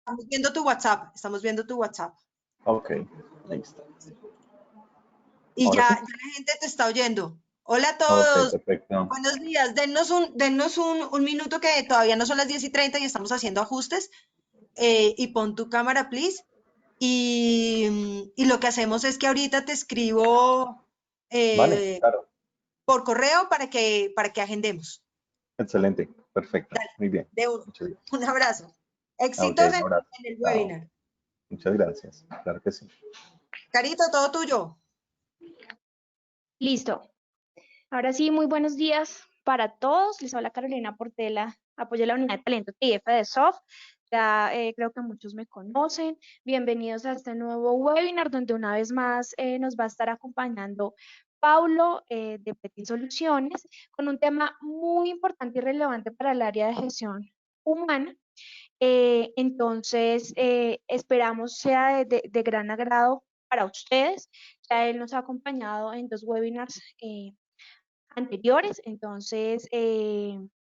Estamos viendo tu WhatsApp, estamos viendo tu WhatsApp. Ok, ahí está. Y Ahora ya, sí. ya la gente te está oyendo. Hola a Ok, todos, perfecto. buenos días. Dennos un minuto que todavía no son las 10:30 y estamos haciendo ajustes. Y pon tu cámara, please. Y lo que hacemos es que ahorita te escribo Vale, eh, claro. por correo para que agendemos. Excelente, perfecto. Dale, Muy bien. de uno. Muchas gracias. Un abrazo. Ok, Éxitos un abrazo. en el Chao. webinar. Muchas gracias. Claro que sí. Carito, todo tuyo. Listo. Ahora sí, muy buenos días para todos. Les habla Carolina Portela, apoyo a la unidad de talento TIF de SOF. Ya creo que muchos me conocen. Bienvenidos a este nuevo webinar donde una vez más nos va a estar acompañando Paulo de Petit Soluciones con un tema muy importante y relevante para el área de gestión humana. Entonces, esperamos sea de gran agrado para ustedes. Ya él nos ha acompañado en 2 webinars anteriores. Entonces,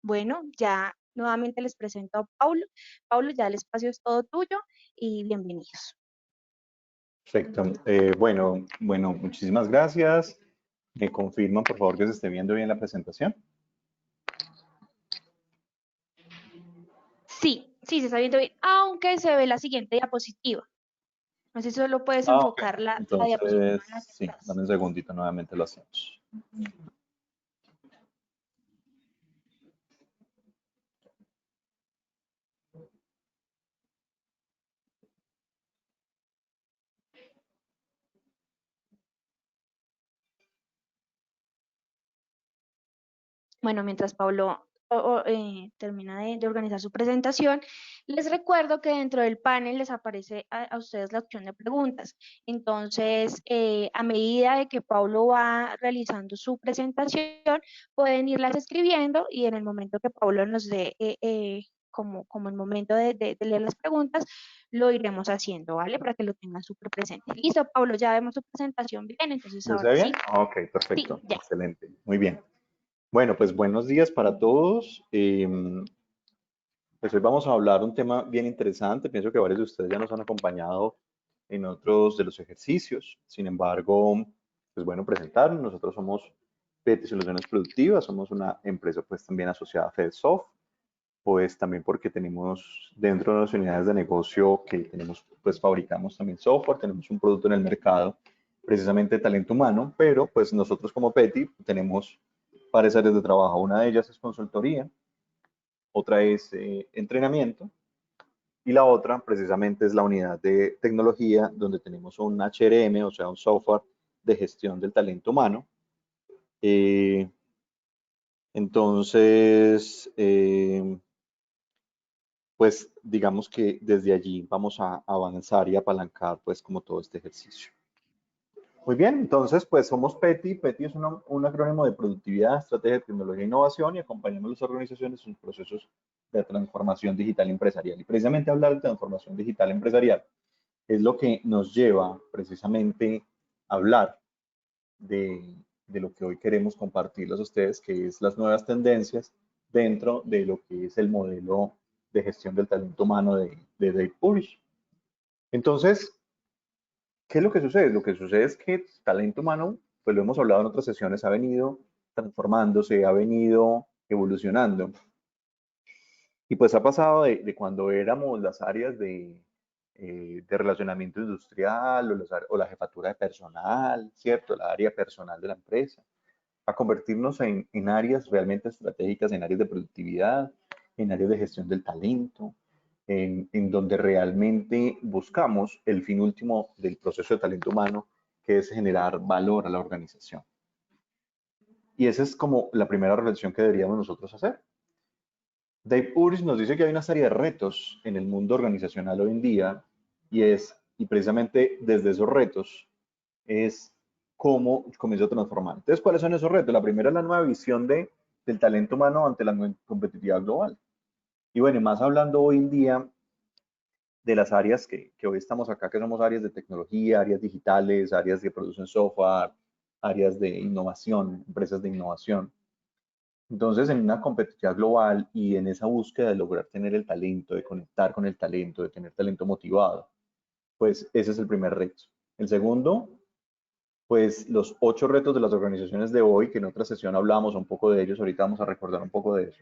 bueno, ya nuevamente les presento a Paulo. Paulo, ya el espacio es todo tuyo y bienvenidos. Perfecto. Bueno, muchísimas gracias. ¿Me confirman, por favor, que se esté viendo bien la presentación? Sí, sí, se está viendo bien, aunque se ve la siguiente diapositiva. No sé si solo puedes Ok. enfocar la diapositiva Entonces, en la que sí, estás. dame un segundito, nuevamente lo hacemos. Bueno, mientras Pablo termina de organizar su presentación, les recuerdo que dentro del panel les aparece a ustedes la opción de preguntas. Entonces, a medida de que Pablo va realizando su presentación, pueden irlas escribiendo y en el momento que Pablo nos dé como el momento de leer las preguntas, lo iremos haciendo, ¿vale? Para que lo tengan súper presente. Listo, Pablo, ya vemos tu presentación bien, entonces ¿Ya se ahora ve bien? sí, Ok, sí, perfecto. ya. Excelente. Muy bien. Bueno, pues buenos días para todos. Pues hoy vamos a hablar de un tema bien interesante. Pienso que varios de ustedes ya nos han acompañado en otros de los ejercicios. Sin embargo, pues bueno, presentarnos. Nosotros somos PT Soluciones Productivas, somos una empresa pues también asociada a FedSoft, pues también porque tenemos dentro de las unidades de negocio que tenemos, pues fabricamos también software, tenemos un producto en el mercado, precisamente de talento humano, pero pues nosotros como PETI tenemos varias áreas de trabajo. Una de ellas es consultoría, otra es entrenamiento y la otra precisamente es la unidad de tecnología donde tenemos un HRM, o sea, un software de gestión del talento humano. Eh, entonces, pues digamos que desde allí vamos a avanzar y apalancar pues como todo este ejercicio. Muy bien, entonces pues somos PETI. PETI es un acrónimo de productividad, estrategia, tecnología e innovación y acompañamos a las organizaciones en sus procesos de transformación digital empresarial. Y precisamente hablar de transformación digital empresarial es lo que nos lleva precisamente a hablar de lo que hoy queremos compartirles a ustedes, que es las nuevas tendencias dentro de lo que es el modelo de gestión del talento humano de Dave Purish. Entonces, ¿qué es lo que sucede? Lo que sucede es que el talento humano, pues lo hemos hablado en otras sesiones, ha venido transformándose, ha venido evolucionando. Y pues ha pasado de cuando éramos las áreas de relacionamiento industrial o la jefatura de personal, ¿cierto? La área personal de la empresa, a convertirnos en áreas realmente estratégicas, en áreas de productividad, en áreas de gestión del talento, en donde realmente buscamos el fin último del proceso de talento humano, que es generar valor a la organización. Y esa es como la primera reflexión que deberíamos nosotros hacer. Dave Urich nos dice que hay una serie de retos en el mundo organizacional hoy en día y precisamente desde esos retos es cómo comienza a transformar. Entonces, ¿cuáles son esos retos? La primera es la nueva visión del talento humano ante la competitividad global. Y bueno, más hablando hoy en día de las áreas que hoy estamos acá, que somos áreas de tecnología, áreas digitales, áreas de producción software, áreas de innovación, empresas de innovación. Entonces, en una competitividad global y en esa búsqueda de lograr tener el talento, de conectar con el talento, de tener talento motivado, pues ese es el primer reto. El segundo, pues los 8 retos de las organizaciones de hoy, que en otra sesión hablamos un poco de ellos, ahorita vamos a recordar un poco de eso.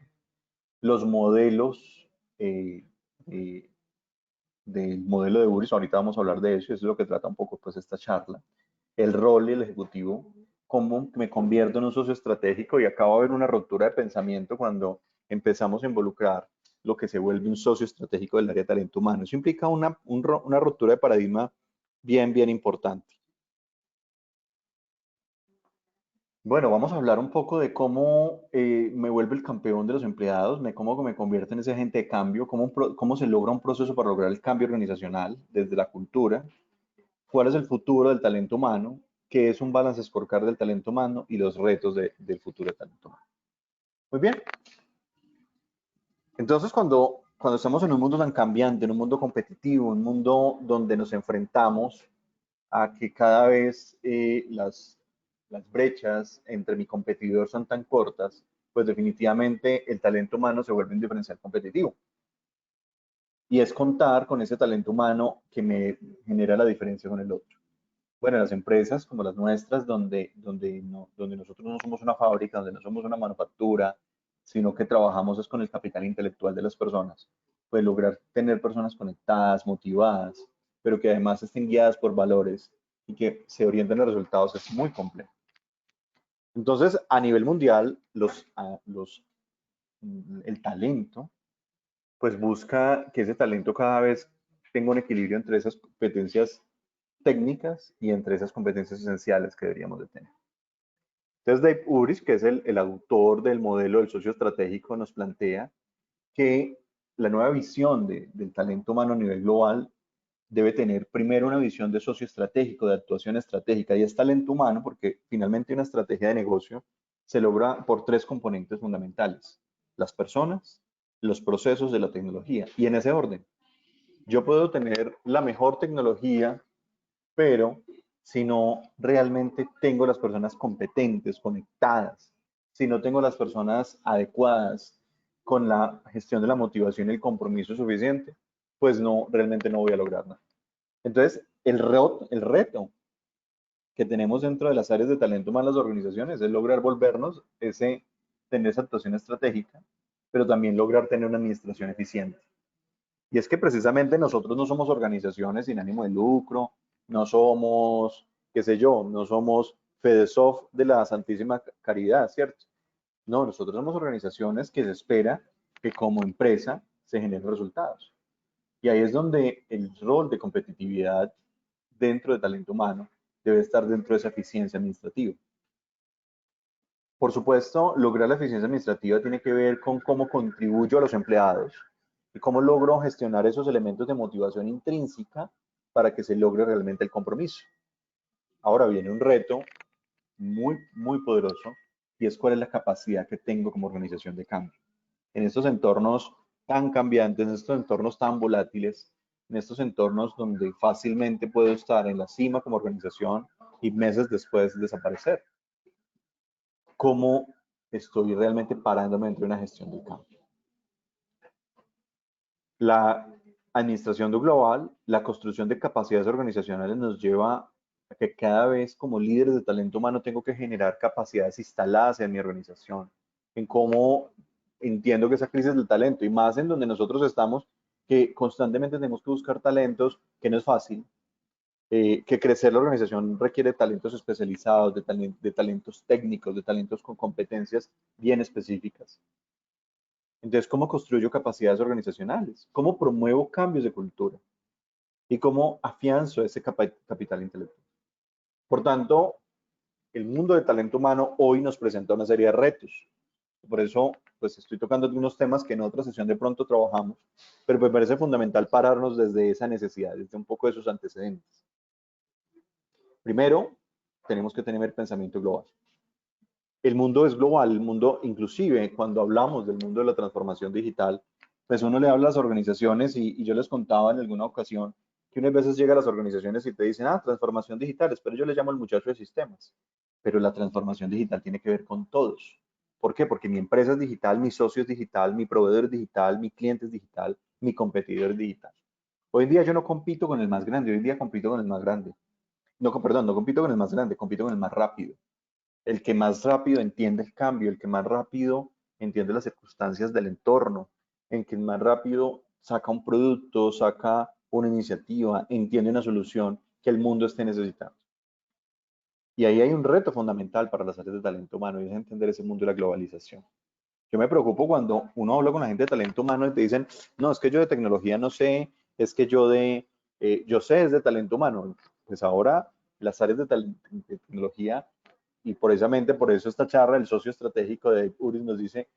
Los modelos eh, eh, del modelo de URIS, ahorita vamos a hablar de eso, y eso es lo que trata un poco pues esta charla. El rol del ejecutivo, cómo me convierto en un socio estratégico, y acaba de haber una ruptura de pensamiento cuando empezamos a involucrar lo que se vuelve un socio estratégico del área de talento humano. Eso implica una ruptura de paradigma bien importante. Bueno, vamos a hablar un poco de cómo me vuelve el campeón de los empleados, cómo me convierte en ese agente de cambio, cómo se logra un proceso para lograr el cambio organizacional desde la cultura, cuál es el futuro del talento humano, qué es un balance scorecard del talento humano y los retos del futuro del talento humano. Muy bien. Entonces, cuando estamos en un mundo tan cambiante, en un mundo competitivo, un mundo donde nos enfrentamos a que cada vez las brechas entre mi competidor son tan cortas, pues definitivamente el talento humano se vuelve un diferencial competitivo. Y es contar con ese talento humano que me genera la diferencia con el otro. Bueno, las empresas como las nuestras, donde nosotros no somos una fábrica, donde no somos una manufactura, sino que trabajamos es con el capital intelectual de las personas, pues lograr tener personas conectadas, motivadas, pero que además estén guiadas por valores y que se orienten a resultados es muy complejo. Entonces, a nivel mundial, el talento, pues busca que ese talento cada vez tenga un equilibrio entre esas competencias técnicas y entre esas competencias esenciales que deberíamos de tener. Entonces, Dave Uris, que es el autor del modelo del socio estratégico, nos plantea que la nueva visión del talento humano a nivel global debe tener primero una visión de socio estratégico, de actuación estratégica, y es talento humano porque finalmente una estrategia de negocio se logra por 3 componentes fundamentales: las personas, los procesos de la tecnología, y en ese orden. Yo puedo tener la mejor tecnología, pero si no realmente tengo las personas competentes, conectadas, si no tengo las personas adecuadas con la gestión de la motivación y el compromiso suficiente, pues no, realmente no voy a lograr nada. Entonces, el reto que tenemos dentro de las áreas de talento humano en las organizaciones es lograr volvernos tener esa actuación estratégica, pero también lograr tener una administración eficiente. Y es que precisamente nosotros no somos organizaciones sin ánimo de lucro, no somos, qué sé yo, no somos Fedesoft de la Santísima Caridad, ¿cierto? No, nosotros somos organizaciones que se espera que como empresa se generen resultados. Y ahí es donde el rol de competitividad dentro de talento humano debe estar dentro de esa eficiencia administrativa. Por supuesto, lograr la eficiencia administrativa tiene que ver con cómo contribuyo a los empleados y cómo logro gestionar esos elementos de motivación intrínseca para que se logre realmente el compromiso. Ahora viene un reto muy poderoso, y es cuál es la capacidad que tengo como organización de cambio. En estos entornos tan cambiantes, en estos entornos tan volátiles, en estos entornos donde fácilmente puedo estar en la cima como organización y meses después desaparecer. ¿Cómo estoy realmente parándome dentro de una gestión del cambio? La administración global, la construcción de capacidades organizacionales nos lleva a que cada vez como líderes de talento humano tengo que generar capacidades instaladas en mi organización, en cómo entiendo que esa crisis del talento, y más en donde nosotros estamos, que constantemente tenemos que buscar talentos, que no es fácil, que crecer la organización requiere talentos especializados, de talentos técnicos, de talentos con competencias bien específicas. Entonces, ¿cómo construyo capacidades organizacionales? ¿Cómo promuevo cambios de cultura? ¿Y cómo afianzo ese capital intelectual? Por tanto, el mundo de talento humano hoy nos presenta una serie de retos. Por eso, pues estoy tocando unos temas que en otra sesión de pronto trabajamos, pero me parece fundamental pararnos desde esa necesidad, desde un poco de sus antecedentes. Primero, tenemos que tener el pensamiento global. El mundo es global, el mundo, inclusive cuando hablamos del mundo de la transformación digital, pues uno le habla a las organizaciones, y yo les contaba en alguna ocasión que unas veces llega a las organizaciones y te dicen, transformación digital, pero yo le llamo al muchacho de sistemas. Pero la transformación digital tiene que ver con todos. ¿Por qué? Porque mi empresa es digital, mi socio es digital, mi proveedor es digital, mi cliente es digital, mi competidor es digital. Hoy en día yo no compito con el más grande, hoy en día compito con el más grande. No, perdón, no compito con el más grande, compito con el más rápido. El que más rápido entiende el cambio, el que más rápido entiende las circunstancias del entorno, el que más rápido saca un producto, saca una iniciativa, entiende una solución que el mundo esté necesitando. Y ahí hay un reto fundamental para las áreas de talento humano y es entender ese mundo de la globalización. Yo me preocupo cuando uno habla con la gente de talento humano y te dicen, no, es que yo de tecnología no sé, es que yo sé es de talento humano. Pues ahora las áreas de tecnología y precisamente por eso esta charla, el socio estratégico de URIS nos dice,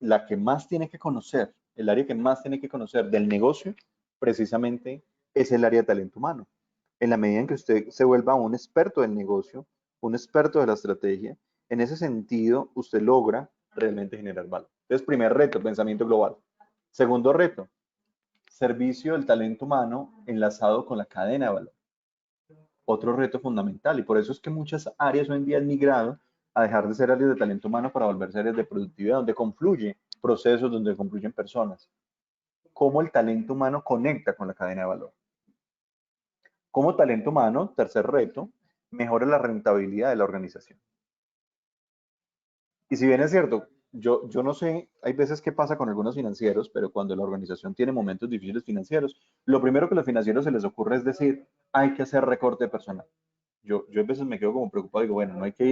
la que más tiene que conocer, el área que más tiene que conocer del negocio, precisamente es el área de talento humano. En la medida en que usted se vuelva un experto del negocio, un experto de la estrategia, en ese sentido usted logra realmente generar valor. Entonces, primer reto, pensamiento global. Segundo reto, servicio del talento humano enlazado con la cadena de valor. Otro reto fundamental y por eso es que muchas áreas hoy en día han migrado a dejar de ser áreas de talento humano para volverse áreas de productividad, donde confluye procesos, donde confluyen personas. ¿Cómo el talento humano conecta con la cadena de valor? Como talento humano, tercer reto, mejora la rentabilidad de la organización. Y si bien es cierto, yo no sé, hay veces qué pasa con algunos financieros, pero cuando la organización tiene momentos difíciles financieros, lo primero que a los financieros se les ocurre es decir, hay que hacer recorte personal. Yo a veces me quedo como preocupado y digo, bueno, no hay que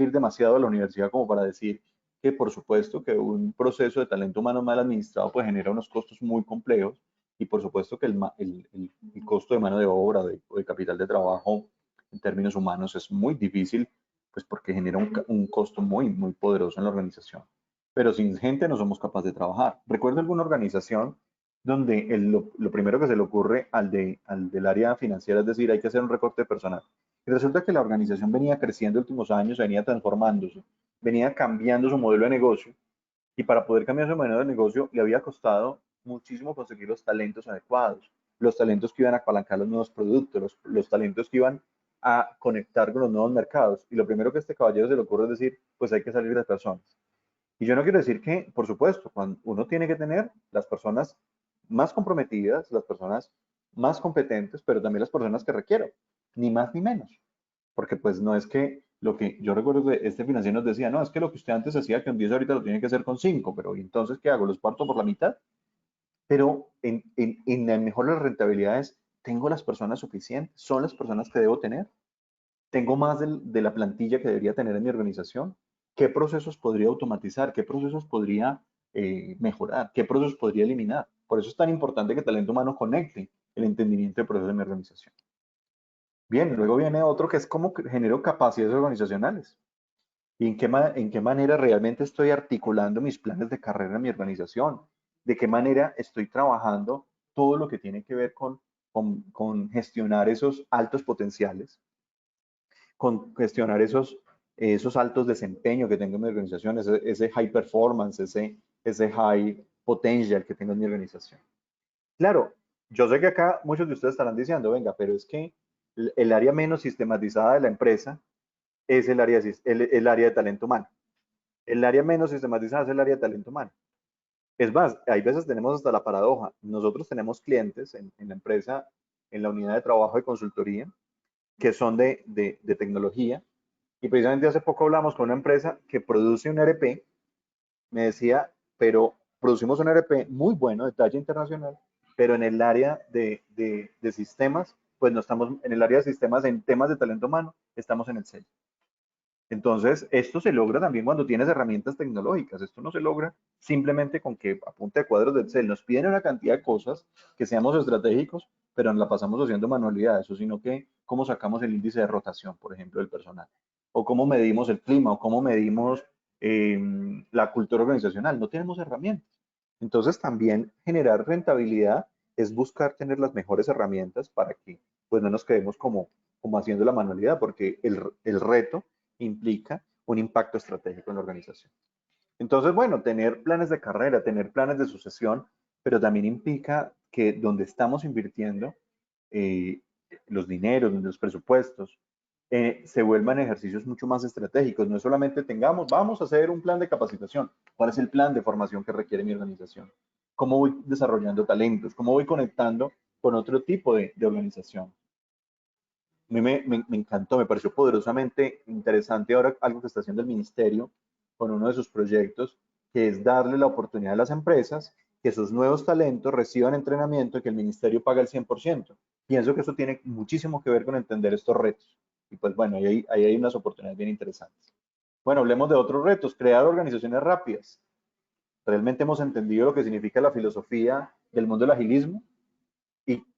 ir demasiado a la universidad como para decir que por supuesto que un proceso de talento humano mal administrado pues genera unos costos muy complejos y por supuesto que el costo de mano de obra o de capital de trabajo en términos humanos es muy difícil pues porque genera un costo muy poderoso en la organización. Pero sin gente no somos capaces de trabajar. Recuerdo alguna organización donde lo primero que se le ocurre al del área financiera es decir, hay que hacer un recorte de personal. Y resulta que la organización venía creciendo en los últimos años, venía transformándose, venía cambiando su modelo de negocio y para poder cambiar su modelo de negocio le había costado muchísimo conseguir los talentos adecuados, los talentos que iban a apalancar los nuevos productos, los talentos que iban a conectar con los nuevos mercados. Y lo primero que a este caballero se le ocurre es decir, pues hay que salir de personas. Y yo no quiero decir que, por supuesto, cuando uno tiene que tener las personas más comprometidas, las personas más competentes, pero también las personas que requiero, ni más ni menos. Porque pues no es que lo que yo recuerdo que este financiero nos decía, no, es que lo que usted antes hacía con 10 ahorita lo tiene que hacer con 5, pero ¿y entonces qué hago? ¿Los parto por la mitad? Pero en la mejor de las rentabilidades, ¿tengo las personas suficientes? ¿Son las personas que debo tener? ¿Tengo más de la plantilla que debería tener en mi organización? ¿Qué procesos podría automatizar? ¿Qué procesos podría mejorar? ¿Qué procesos podría eliminar? Por eso es tan importante que talento humano conecte el entendimiento del proceso de mi organización. Bien, luego viene otro que es cómo genero capacidades organizacionales. ¿Y en qué manera realmente estoy articulando mis planes de carrera en mi organización? ¿De qué manera estoy trabajando todo lo que tiene que ver con gestionar esos altos potenciales, con gestionar esos altos desempeños que tengo en mi organización, ese high performance, ese high potential que tengo en mi organización? Claro, yo sé que acá muchos de ustedes estarán diciendo, venga, pero es que el área menos sistematizada de la empresa es el área de talento humano. El área menos sistematizada es el área de talento humano. Es más, hay veces tenemos hasta la paradoja. Nosotros tenemos clientes en la empresa, en la unidad de trabajo de consultoría, que son de tecnología. Y precisamente hace poco hablamos con una empresa que produce un ERP. Me decía, pero producimos un ERP muy bueno, de talla internacional, pero en el área de sistemas, pues no estamos en el área de sistemas en temas de talento humano, estamos en el sello. Entonces, esto se logra también cuando tienes herramientas tecnológicas. Esto no se logra simplemente con que a punta de cuadros de Excel nos piden una cantidad de cosas, que seamos estratégicos, pero nos la pasamos haciendo manualidades, o sino que cómo sacamos el índice de rotación, por ejemplo, del personal, o cómo medimos el clima, o cómo medimos la cultura organizacional. No tenemos herramientas. Entonces, también generar rentabilidad es buscar tener las mejores herramientas para que pues no nos quedemos como haciendo la manualidad, porque el reto implica un impacto estratégico en la organización. Entonces, bueno, tener planes de carrera, tener planes de sucesión, pero también implica que donde estamos invirtiendo eh, los dineros, los presupuestos, se vuelvan ejercicios mucho más estratégicos. No es solamente vamos a hacer un plan de capacitación. ¿Cuál es el plan de formación que requiere mi organización? ¿Cómo voy desarrollando talentos? ¿Cómo voy conectando con otro tipo de organización? A mí me encantó, me pareció poderosamente interesante ahora algo que está haciendo el ministerio con uno de sus proyectos, que es darle la oportunidad a las empresas que sus nuevos talentos reciban entrenamiento y que el ministerio paga el 100%. Pienso que eso tiene muchísimo que ver con entender estos retos. Y pues bueno, ahí hay unas oportunidades bien interesantes. Bueno, hablemos de otros retos, crear organizaciones rápidas. ¿Realmente hemos entendido lo que significa la filosofía del mundo del agilismo?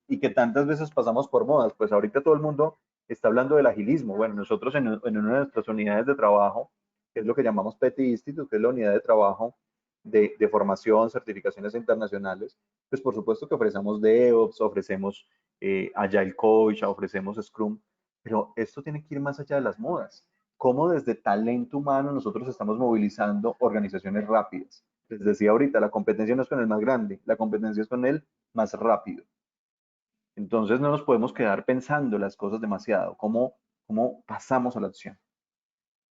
Y que tantas veces pasamos por modas. Pues ahorita todo el mundo está hablando del agilismo. Bueno, nosotros en una de nuestras unidades de trabajo, que es lo que llamamos PETI Institute, que es la unidad de trabajo de formación, certificaciones internacionales, pues por supuesto que ofrecemos DevOps, ofrecemos Agile Coach, ofrecemos Scrum, pero esto tiene que ir más allá de las modas. ¿Cómo desde talento humano nosotros estamos movilizando organizaciones rápidas? Les decía ahorita, la competencia no es con el más grande, la competencia es con el más rápido. Entonces no nos podemos quedar pensando las cosas demasiado. ¿Cómo pasamos a la acción?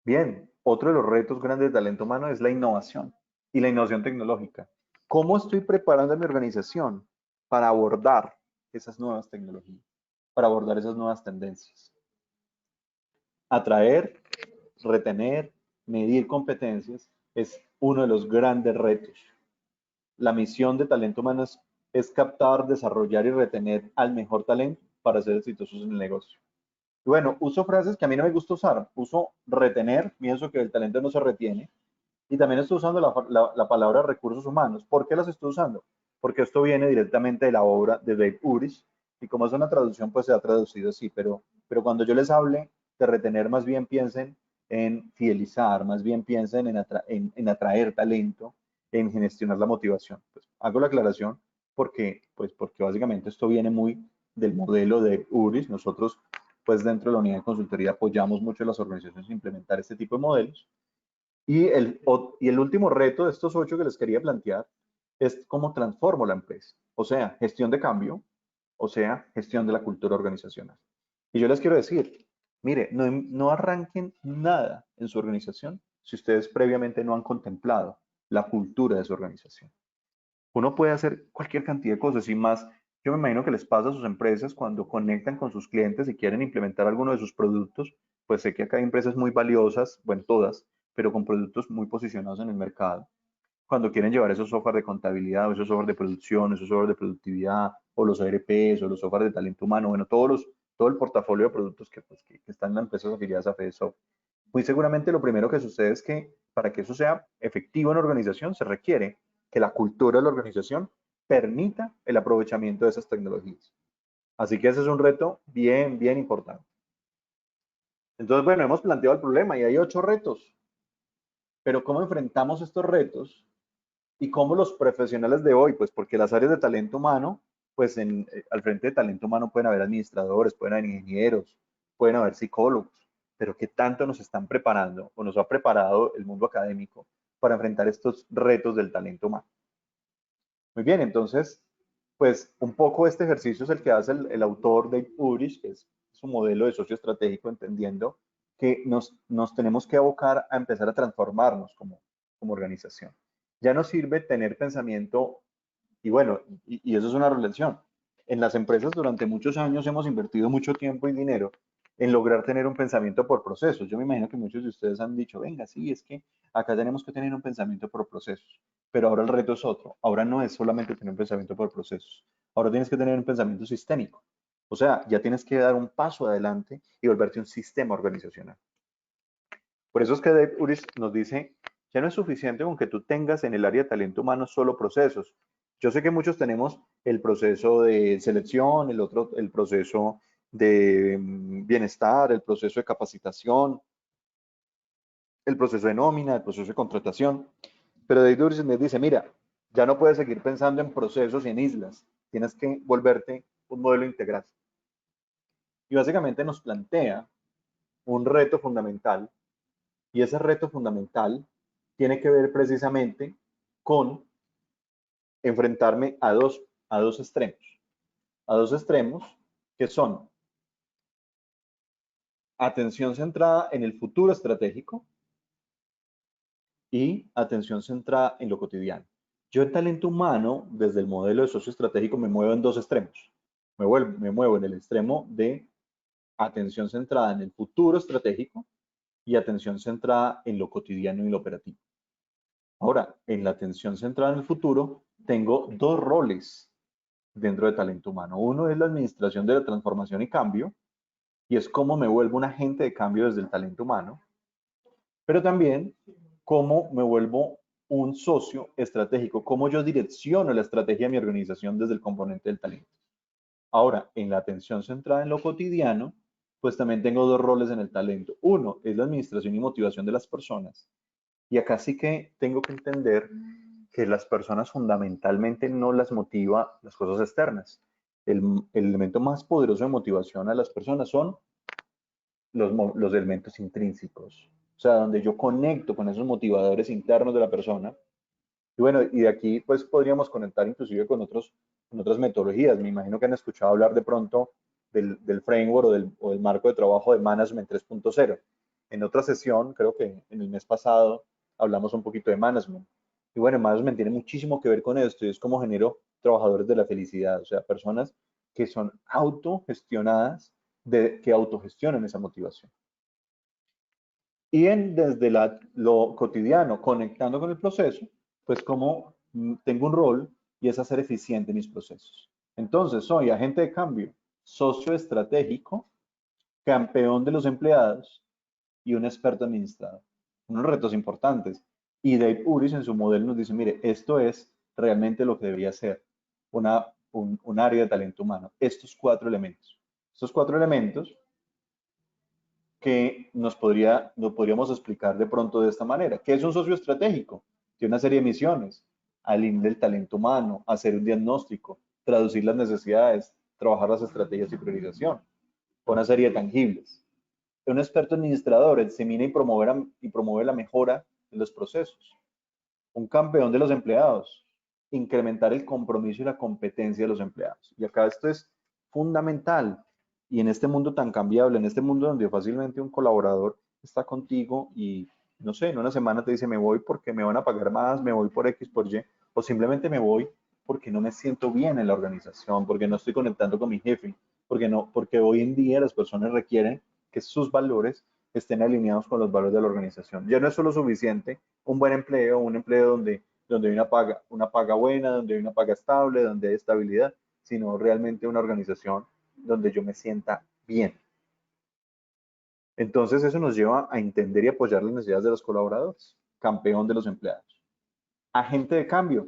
Bien, otro de los retos grandes del talento humano es la innovación y la innovación tecnológica. ¿Cómo estoy preparando a mi organización para abordar esas nuevas tecnologías, para abordar esas nuevas tendencias? Atraer, retener, medir competencias es uno de los grandes retos. La misión de talento humano es captar, desarrollar y retener al mejor talento para ser exitosos en el negocio. Y bueno, uso frases que a mí no me gusta usar. Uso retener, pienso que el talento no se retiene. Y también estoy usando la palabra recursos humanos. ¿Por qué las estoy usando? Porque esto viene directamente de la obra de Dave Urich. Y como es una traducción, pues se ha traducido así. Pero cuando yo les hable de retener, más bien piensen en fidelizar, más bien piensen en atraer talento, en gestionar la motivación. Pues hago la aclaración porque básicamente esto viene muy del modelo de Urich. Nosotros, pues dentro de la unidad de consultoría, apoyamos mucho a las organizaciones a implementar este tipo de modelos. Y el último reto de estos 8 que les quería plantear es cómo transformo la empresa. O sea, gestión de cambio, o sea, gestión de la cultura organizacional. Y yo les quiero decir, mire, no arranquen nada en su organización si ustedes previamente no han contemplado la cultura de su organización. Uno puede hacer cualquier cantidad de cosas y más, yo me imagino que les pasa a sus empresas cuando conectan con sus clientes y quieren implementar alguno de sus productos, pues sé que acá hay empresas muy valiosas, bueno, todas, pero con productos muy posicionados en el mercado. Cuando quieren llevar esos software de contabilidad o esos software de producción, esos software de productividad o los ERPs o los software de talento humano, bueno, todo el portafolio de productos que están en las empresas afiliadas a FedSoft. Muy seguramente lo primero que sucede es que para que eso sea efectivo en la organización se requiere que la cultura de la organización permita el aprovechamiento de esas tecnologías. Así que ese es un reto bien, bien importante. Entonces, bueno, hemos planteado el problema y hay 8 retos. Pero ¿cómo enfrentamos estos retos y cómo los profesionales de hoy? Pues porque las áreas de talento humano, pues al frente de talento humano pueden haber administradores, pueden haber ingenieros, pueden haber psicólogos, pero ¿qué tanto nos están preparando o nos ha preparado el mundo académico para enfrentar estos retos del talento humano? Muy bien, entonces, pues un poco este ejercicio es el que hace el autor Dave Urich, que es su modelo de socio estratégico, entendiendo que nos tenemos que abocar a empezar a transformarnos como organización. Ya no sirve tener pensamiento, y bueno, y eso es una relación. En las empresas durante muchos años hemos invertido mucho tiempo y dinero en lograr tener un pensamiento por procesos. Yo me imagino que muchos de ustedes han dicho, venga, sí, es que acá tenemos que tener un pensamiento por procesos, pero ahora el reto es otro. Ahora no es solamente tener un pensamiento por procesos, ahora tienes que tener un pensamiento sistémico. O sea, ya tienes que dar un paso adelante y volverte un sistema organizacional. Por eso es que Dave Urich nos dice, ya no es suficiente con que tú tengas en el área de talento humano solo procesos. Yo sé que muchos tenemos el proceso de selección, el proceso de bienestar, el proceso de capacitación, el proceso de nómina, el proceso de contratación. Pero Dave Urich nos dice, mira, ya no puedes seguir pensando en procesos y en islas. Tienes que volverte un modelo integral. Y básicamente nos plantea un reto fundamental. Y ese reto fundamental tiene que ver precisamente con enfrentarme a dos extremos. A dos extremos que son atención centrada en el futuro estratégico y atención centrada en lo cotidiano. Yo en talento humano, desde el modelo de socio estratégico, me muevo en dos extremos. Me muevo en el extremo de atención centrada en el futuro estratégico y atención centrada en lo cotidiano y lo operativo. Ahora, en la atención centrada en el futuro, tengo dos roles dentro de talento humano. Uno es la administración de la transformación y cambio, y es cómo me vuelvo un agente de cambio desde el talento humano, pero también cómo me vuelvo un socio estratégico, cómo yo direcciono la estrategia de mi organización desde el componente del talento. Ahora, en la atención centrada en lo cotidiano, pues también tengo dos roles en el talento. Uno es la administración y motivación de las personas. Y acá sí que tengo que entender que las personas fundamentalmente no las motiva las cosas externas. El elemento más poderoso de motivación a las personas son los elementos intrínsecos. O sea, donde yo conecto con esos motivadores internos de la persona. Y bueno, y de aquí pues podríamos conectar inclusive con otras metodologías. Me imagino que han escuchado hablar de pronto del framework o del marco de trabajo de Management 3.0. En otra sesión, creo que en el mes pasado, hablamos un poquito de Management. Y bueno, Management tiene muchísimo que ver con esto y es como genero trabajadores de la felicidad, o sea, personas que son autogestionadas, que autogestionan esa motivación. Y desde lo cotidiano, conectando con el proceso, pues como tengo un rol y es hacer eficiente mis procesos. Entonces, soy agente de cambio, socio estratégico, campeón de los empleados y un experto administrador. Unos retos importantes. Y Dave Uris en su modelo nos dice, mire, esto es realmente lo que debería ser un área de talento humano. Estos cuatro elementos. Estos cuatro elementos que nos podríamos explicar de pronto de esta manera. ¿Qué es un socio estratégico? Tiene una serie de misiones, alinear el talento humano, hacer un diagnóstico, traducir las necesidades, trabajar las estrategias y priorización, con una serie de tangibles. Un experto administrador examina y promueve la mejora de los procesos. Un campeón de los empleados, incrementar el compromiso y la competencia de los empleados. Y acá esto es fundamental. Y en este mundo tan cambiable, en este mundo donde fácilmente un colaborador está contigo y, no sé, en una semana te dice, me voy porque me van a pagar más, me voy por X, por Y, o simplemente me voy porque no me siento bien en la organización, porque no estoy conectando con mi jefe, porque hoy en día las personas requieren que sus valores estén alineados con los valores de la organización. Ya no es solo suficiente un buen empleo, un empleo donde hay una paga buena, donde hay una paga estable, donde hay estabilidad, sino realmente una organización donde yo me sienta bien. Entonces eso nos lleva a entender y apoyar las necesidades de los colaboradores, campeón de los empleados. Agente de cambio.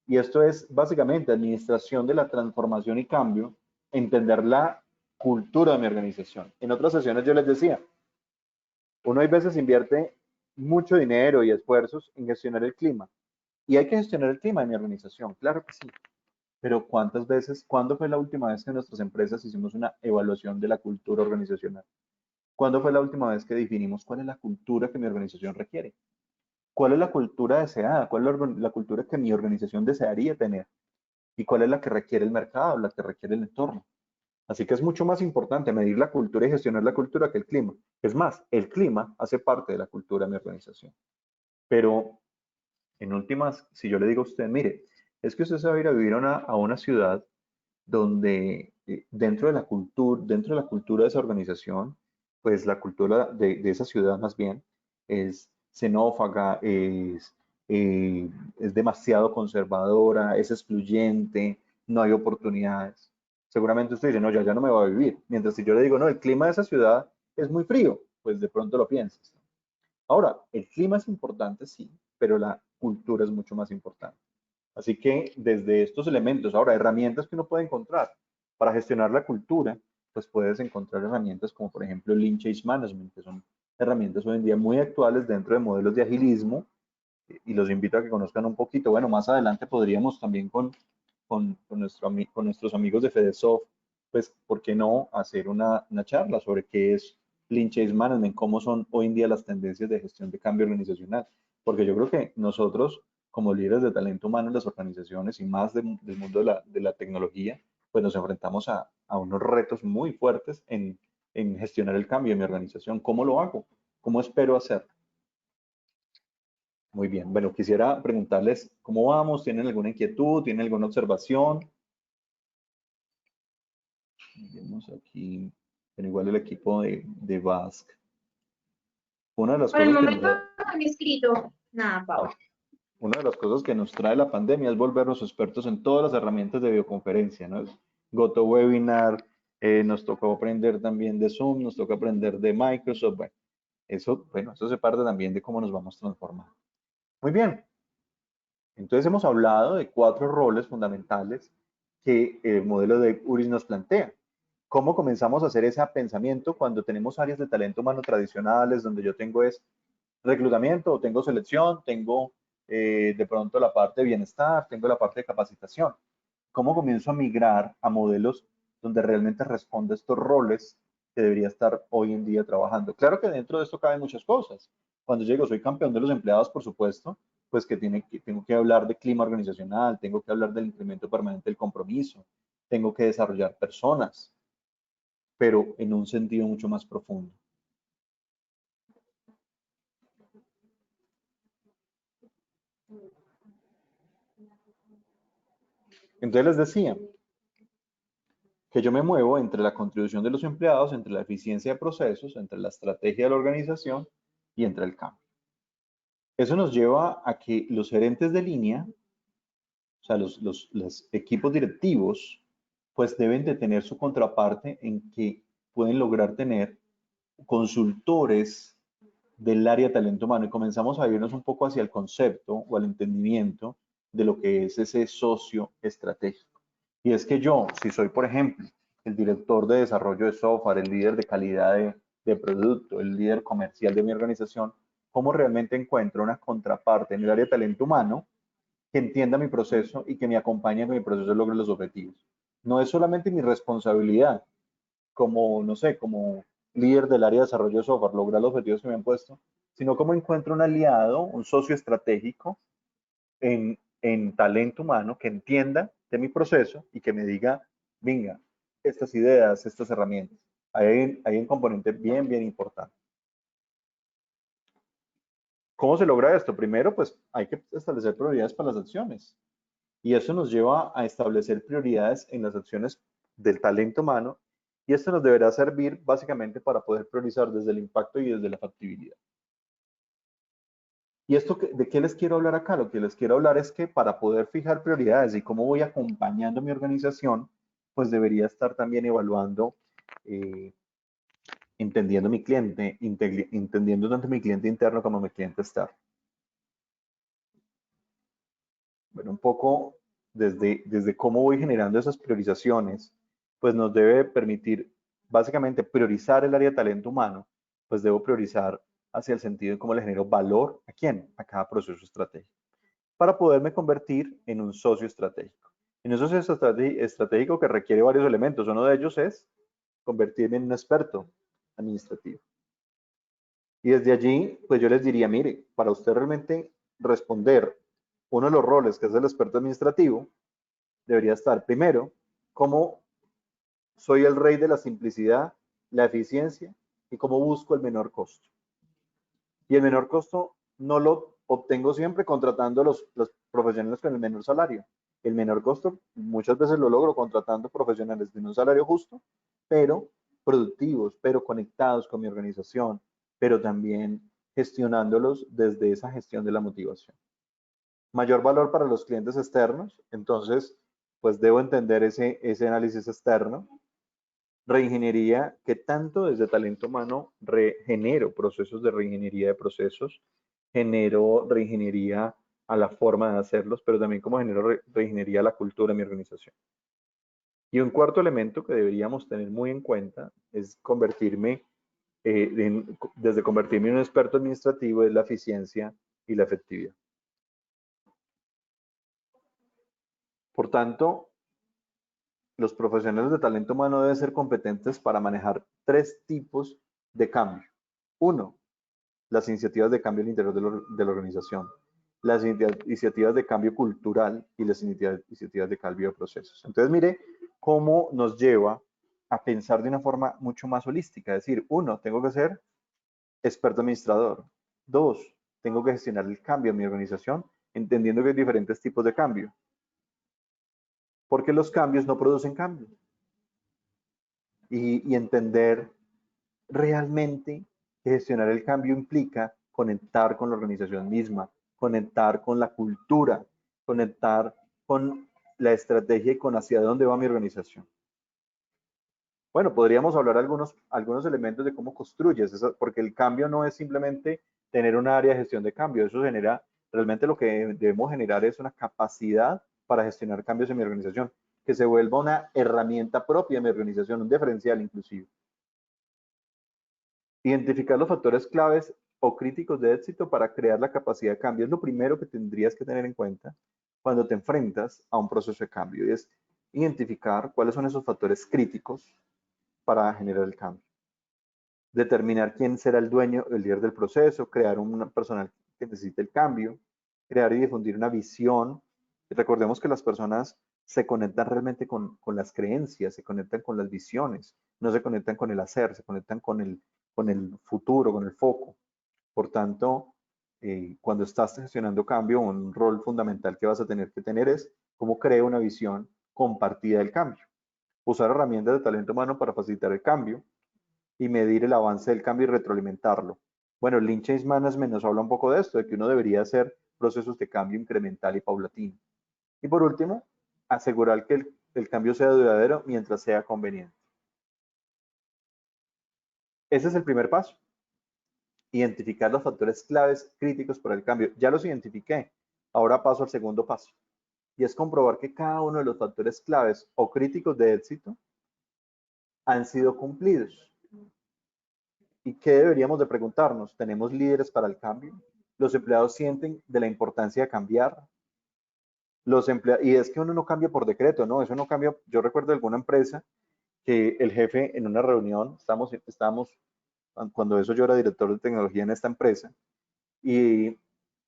Y esto es básicamente administración de la transformación y cambio, entender la cultura de mi organización. En otras sesiones yo les decía, uno hay veces invierte mucho dinero y esfuerzos en gestionar el clima. Y hay que gestionar el clima de mi organización, claro que sí. Pero ¿cuántas veces, cuándo fue la última vez que en nuestras empresas hicimos una evaluación de la cultura organizacional? ¿Cuándo fue la última vez que definimos cuál es la cultura que mi organización requiere? ¿Cuál es la cultura deseada? ¿Cuál es la cultura que mi organización desearía tener? ¿Y cuál es la que requiere el mercado, la que requiere el entorno? Así que es mucho más importante medir la cultura y gestionar la cultura que el clima. Es más, el clima hace parte de la cultura de mi organización. Pero en últimas, si yo le digo a usted, mire, es que usted se va a ir a vivir a una ciudad donde dentro de la cultura de esa organización, pues la cultura de esa ciudad más bien es xenófaga, es demasiado conservadora, es excluyente, no hay oportunidades. Seguramente usted dice, no, ya no me va a vivir. Mientras si yo le digo, no, el clima de esa ciudad es muy frío, pues de pronto lo piensas. Ahora, el clima es importante, sí, pero la cultura es mucho más importante. Así que desde estos elementos, ahora, herramientas que uno puede encontrar para gestionar la cultura, pues puedes encontrar herramientas como por ejemplo Lean Change Management, que son herramientas hoy en día muy actuales dentro de modelos de agilismo y los invito a que conozcan un poquito. Bueno, más adelante podríamos también con nuestros amigos de FedeSoft, pues, ¿por qué no hacer una charla sobre qué es Lean Change Management, cómo son hoy en día las tendencias de gestión de cambio organizacional? Porque yo creo que nosotros, como líderes de talento humano en las organizaciones y más del mundo de la tecnología, pues nos enfrentamos a unos retos muy fuertes en en gestionar el cambio en mi organización. ¿Cómo lo hago? ¿Cómo espero hacerlo? Muy bien. Bueno, quisiera preguntarles cómo vamos. ¿Tienen alguna inquietud? ¿Tienen alguna observación? Vemos aquí, pero igual el equipo de Basque. Una de las Por el cosas que nos momento da, no han escrito nada, Pablo. una de las cosas que nos trae la pandemia es volvernos expertos en todas las herramientas de videoconferencia, ¿no? GoToWebinar, nos tocó aprender también de Zoom, nos toca aprender de Microsoft. Bueno, eso se parte también de cómo nos vamos transformando. Muy bien. Entonces hemos hablado de 4 roles fundamentales que el modelo de URIS nos plantea. ¿Cómo comenzamos a hacer ese pensamiento cuando tenemos áreas de talento humano tradicionales, donde yo tengo reclutamiento, tengo selección, tengo de pronto la parte de bienestar, tengo la parte de capacitación? ¿Cómo comienzo a migrar a modelos donde realmente responda a estos roles que debería estar hoy en día trabajando? Claro que dentro de esto caben muchas cosas. Cuando llego, soy campeón de los empleados, por supuesto, pues tengo que hablar de clima organizacional, tengo que hablar del incremento permanente del compromiso, tengo que desarrollar personas, pero en un sentido mucho más profundo. Entonces les decía que yo me muevo entre la contribución de los empleados, entre la eficiencia de procesos, entre la estrategia de la organización y entre el cambio. Eso nos lleva a que los gerentes de línea, o sea, los equipos directivos, pues deben de tener su contraparte en que pueden lograr tener consultores del área de talento humano, y comenzamos a irnos un poco hacia el concepto o al entendimiento de lo que es ese socio estratégico. Y es que yo, si soy, por ejemplo, el director de desarrollo de software, el líder de calidad de producto, el líder comercial de mi organización, ¿cómo realmente encuentro una contraparte en el área de talento humano que entienda mi proceso y que me acompañe en que mi proceso logre los objetivos? No es solamente mi responsabilidad como, no sé, como líder del área de desarrollo de software, lograr los objetivos que me han puesto, sino como encuentro un aliado, un socio estratégico en talento humano que entienda de mi proceso y que me diga, venga, estas ideas, estas herramientas. Hay un componente bien importante. ¿Cómo se logra esto? Primero, pues hay que establecer prioridades para las acciones. Y eso nos lleva a establecer prioridades en las acciones del talento humano, y esto nos deberá servir básicamente para poder priorizar desde el impacto y desde la factibilidad. ¿Y esto de qué les quiero hablar acá? Lo que les quiero hablar es que para poder fijar prioridades y cómo voy acompañando mi organización, pues debería estar también evaluando, entendiendo mi cliente, entendiendo tanto mi cliente interno como mi cliente externo. Bueno, un poco desde cómo voy generando esas priorizaciones, pues nos debe permitir básicamente priorizar el área de talento humano, pues debo priorizar hacia el sentido de cómo le genero valor a quién, a cada proceso estratégico, para poderme convertir en un socio estratégico. En un socio estratégico que requiere varios elementos. Uno de ellos es convertirme en un experto administrativo. Y desde allí, pues yo les diría, mire, para usted realmente responder uno de los roles que es el experto administrativo, debería estar primero, cómo soy el rey de la simplicidad, la eficiencia y cómo busco el menor costo. Y el menor costo no lo obtengo siempre contratando los profesionales con el menor salario. El menor costo muchas veces lo logro contratando profesionales de un salario justo, pero productivos, pero conectados con mi organización, pero también gestionándolos desde esa gestión de la motivación. Mayor valor para los clientes externos, entonces, pues debo entender ese análisis externo. Reingeniería, que tanto desde talento humano genero procesos de reingeniería de procesos, genero reingeniería a la forma de hacerlos, pero también como genero reingeniería a la cultura de mi organización. Y un cuarto elemento que deberíamos tener muy en cuenta es desde convertirme en un experto administrativo, es la eficiencia y la efectividad. Por tanto, los profesionales de talento humano deben ser competentes para manejar 3 tipos de cambio. Uno, las iniciativas de cambio al interior de la organización, las iniciativas de cambio cultural y las iniciativas de cambio de procesos. Entonces, mire cómo nos lleva a pensar de una forma mucho más holística. Es decir, uno, tengo que ser experto administrador. Dos, tengo que gestionar el cambio en mi organización, entendiendo que hay diferentes tipos de cambio. Porque los cambios no producen cambio. Y entender realmente que gestionar el cambio implica conectar con la organización misma, conectar con la cultura, conectar con la estrategia y con hacia dónde va mi organización. Bueno, podríamos hablar algunos elementos de cómo construyes, eso, porque el cambio no es simplemente tener un área de gestión de cambio, eso genera, realmente lo que debemos generar es una capacidad para gestionar cambios en mi organización, que se vuelva una herramienta propia de mi organización, un diferencial inclusive. Identificar los factores claves o críticos de éxito para crear la capacidad de cambio es lo primero que tendrías que tener en cuenta cuando te enfrentas a un proceso de cambio, y es identificar cuáles son esos factores críticos para generar el cambio. Determinar quién será el dueño, el líder del proceso, crear un personal que necesite el cambio, crear y difundir una visión. Recordemos que las personas se conectan realmente con las creencias, se conectan con las visiones, no se conectan con el hacer, se conectan con el futuro, con el foco. Por tanto, cuando estás gestionando cambio, un rol fundamental que vas a tener que tener es cómo creo una visión compartida del cambio. Usar herramientas de talento humano para facilitar el cambio y medir el avance del cambio y retroalimentarlo. Bueno, Lean Change Management nos habla un poco de esto, de que uno debería hacer procesos de cambio incremental y paulatino. Y por último, asegurar que el cambio sea duradero mientras sea conveniente. Ese es el primer paso. Identificar los factores claves críticos para el cambio. Ya los identifiqué. Ahora paso al segundo paso. Y es comprobar que cada uno de los factores claves o críticos de éxito han sido cumplidos. ¿Y qué deberíamos de preguntarnos? ¿Tenemos líderes para el cambio? ¿Los empleados sienten de la importancia de cambiar? Y es que uno no cambia por decreto, ¿no? Eso no cambia. Yo recuerdo de alguna empresa que el jefe en una reunión, estábamos cuando eso yo era director de tecnología en esta empresa, y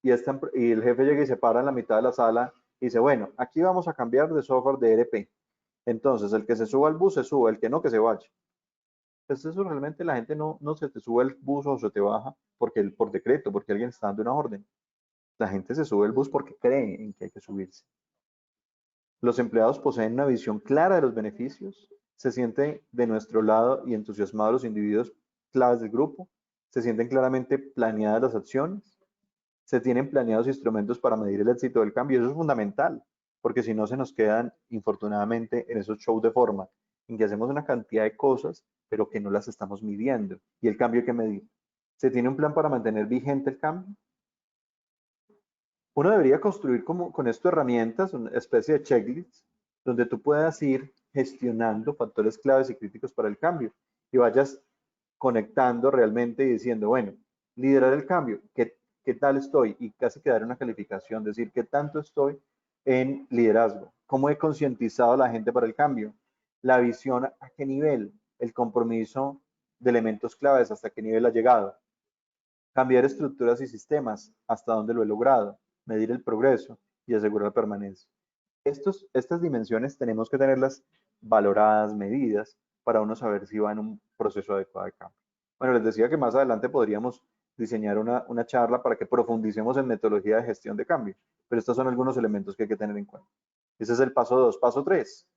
el jefe llega y se para en la mitad de la sala y dice, bueno, aquí vamos a cambiar de software de ERP. Entonces, el que se suba al bus se sube, el que no, que se vaya. Pues eso realmente la gente no se te sube al bus o se te baja por decreto, porque alguien está dando una orden. La gente se sube al bus porque cree en que hay que subirse. Los empleados poseen una visión clara de los beneficios, se sienten de nuestro lado y entusiasmados los individuos claves del grupo, se sienten claramente planeadas las acciones, se tienen planeados instrumentos para medir el éxito del cambio. Eso es fundamental, porque si no se nos quedan, infortunadamente, en esos shows de forma, en que hacemos una cantidad de cosas, pero que no las estamos midiendo. Y el cambio hay que medir. ¿Se tiene un plan para mantener vigente el cambio? Uno debería construir con esto herramientas, una especie de checklist, donde tú puedas ir gestionando factores claves y críticos para el cambio y vayas conectando realmente y diciendo, bueno, liderar el cambio, ¿qué tal estoy? Y casi que dar una calificación, decir, ¿qué tanto estoy en liderazgo? ¿Cómo he concientizado a la gente para el cambio? La visión, ¿a qué nivel? El compromiso de elementos claves, ¿hasta qué nivel ha llegado? Cambiar estructuras y sistemas, ¿hasta dónde lo he logrado? Medir el progreso y asegurar la permanencia. Estas dimensiones tenemos que tenerlas valoradas, medidas, para uno saber si va en un proceso adecuado de cambio. Bueno, les decía que más adelante podríamos diseñar una charla para que profundicemos en metodología de gestión de cambio, pero estos son algunos elementos que hay que tener en cuenta. Ese es el paso 2. Paso 3.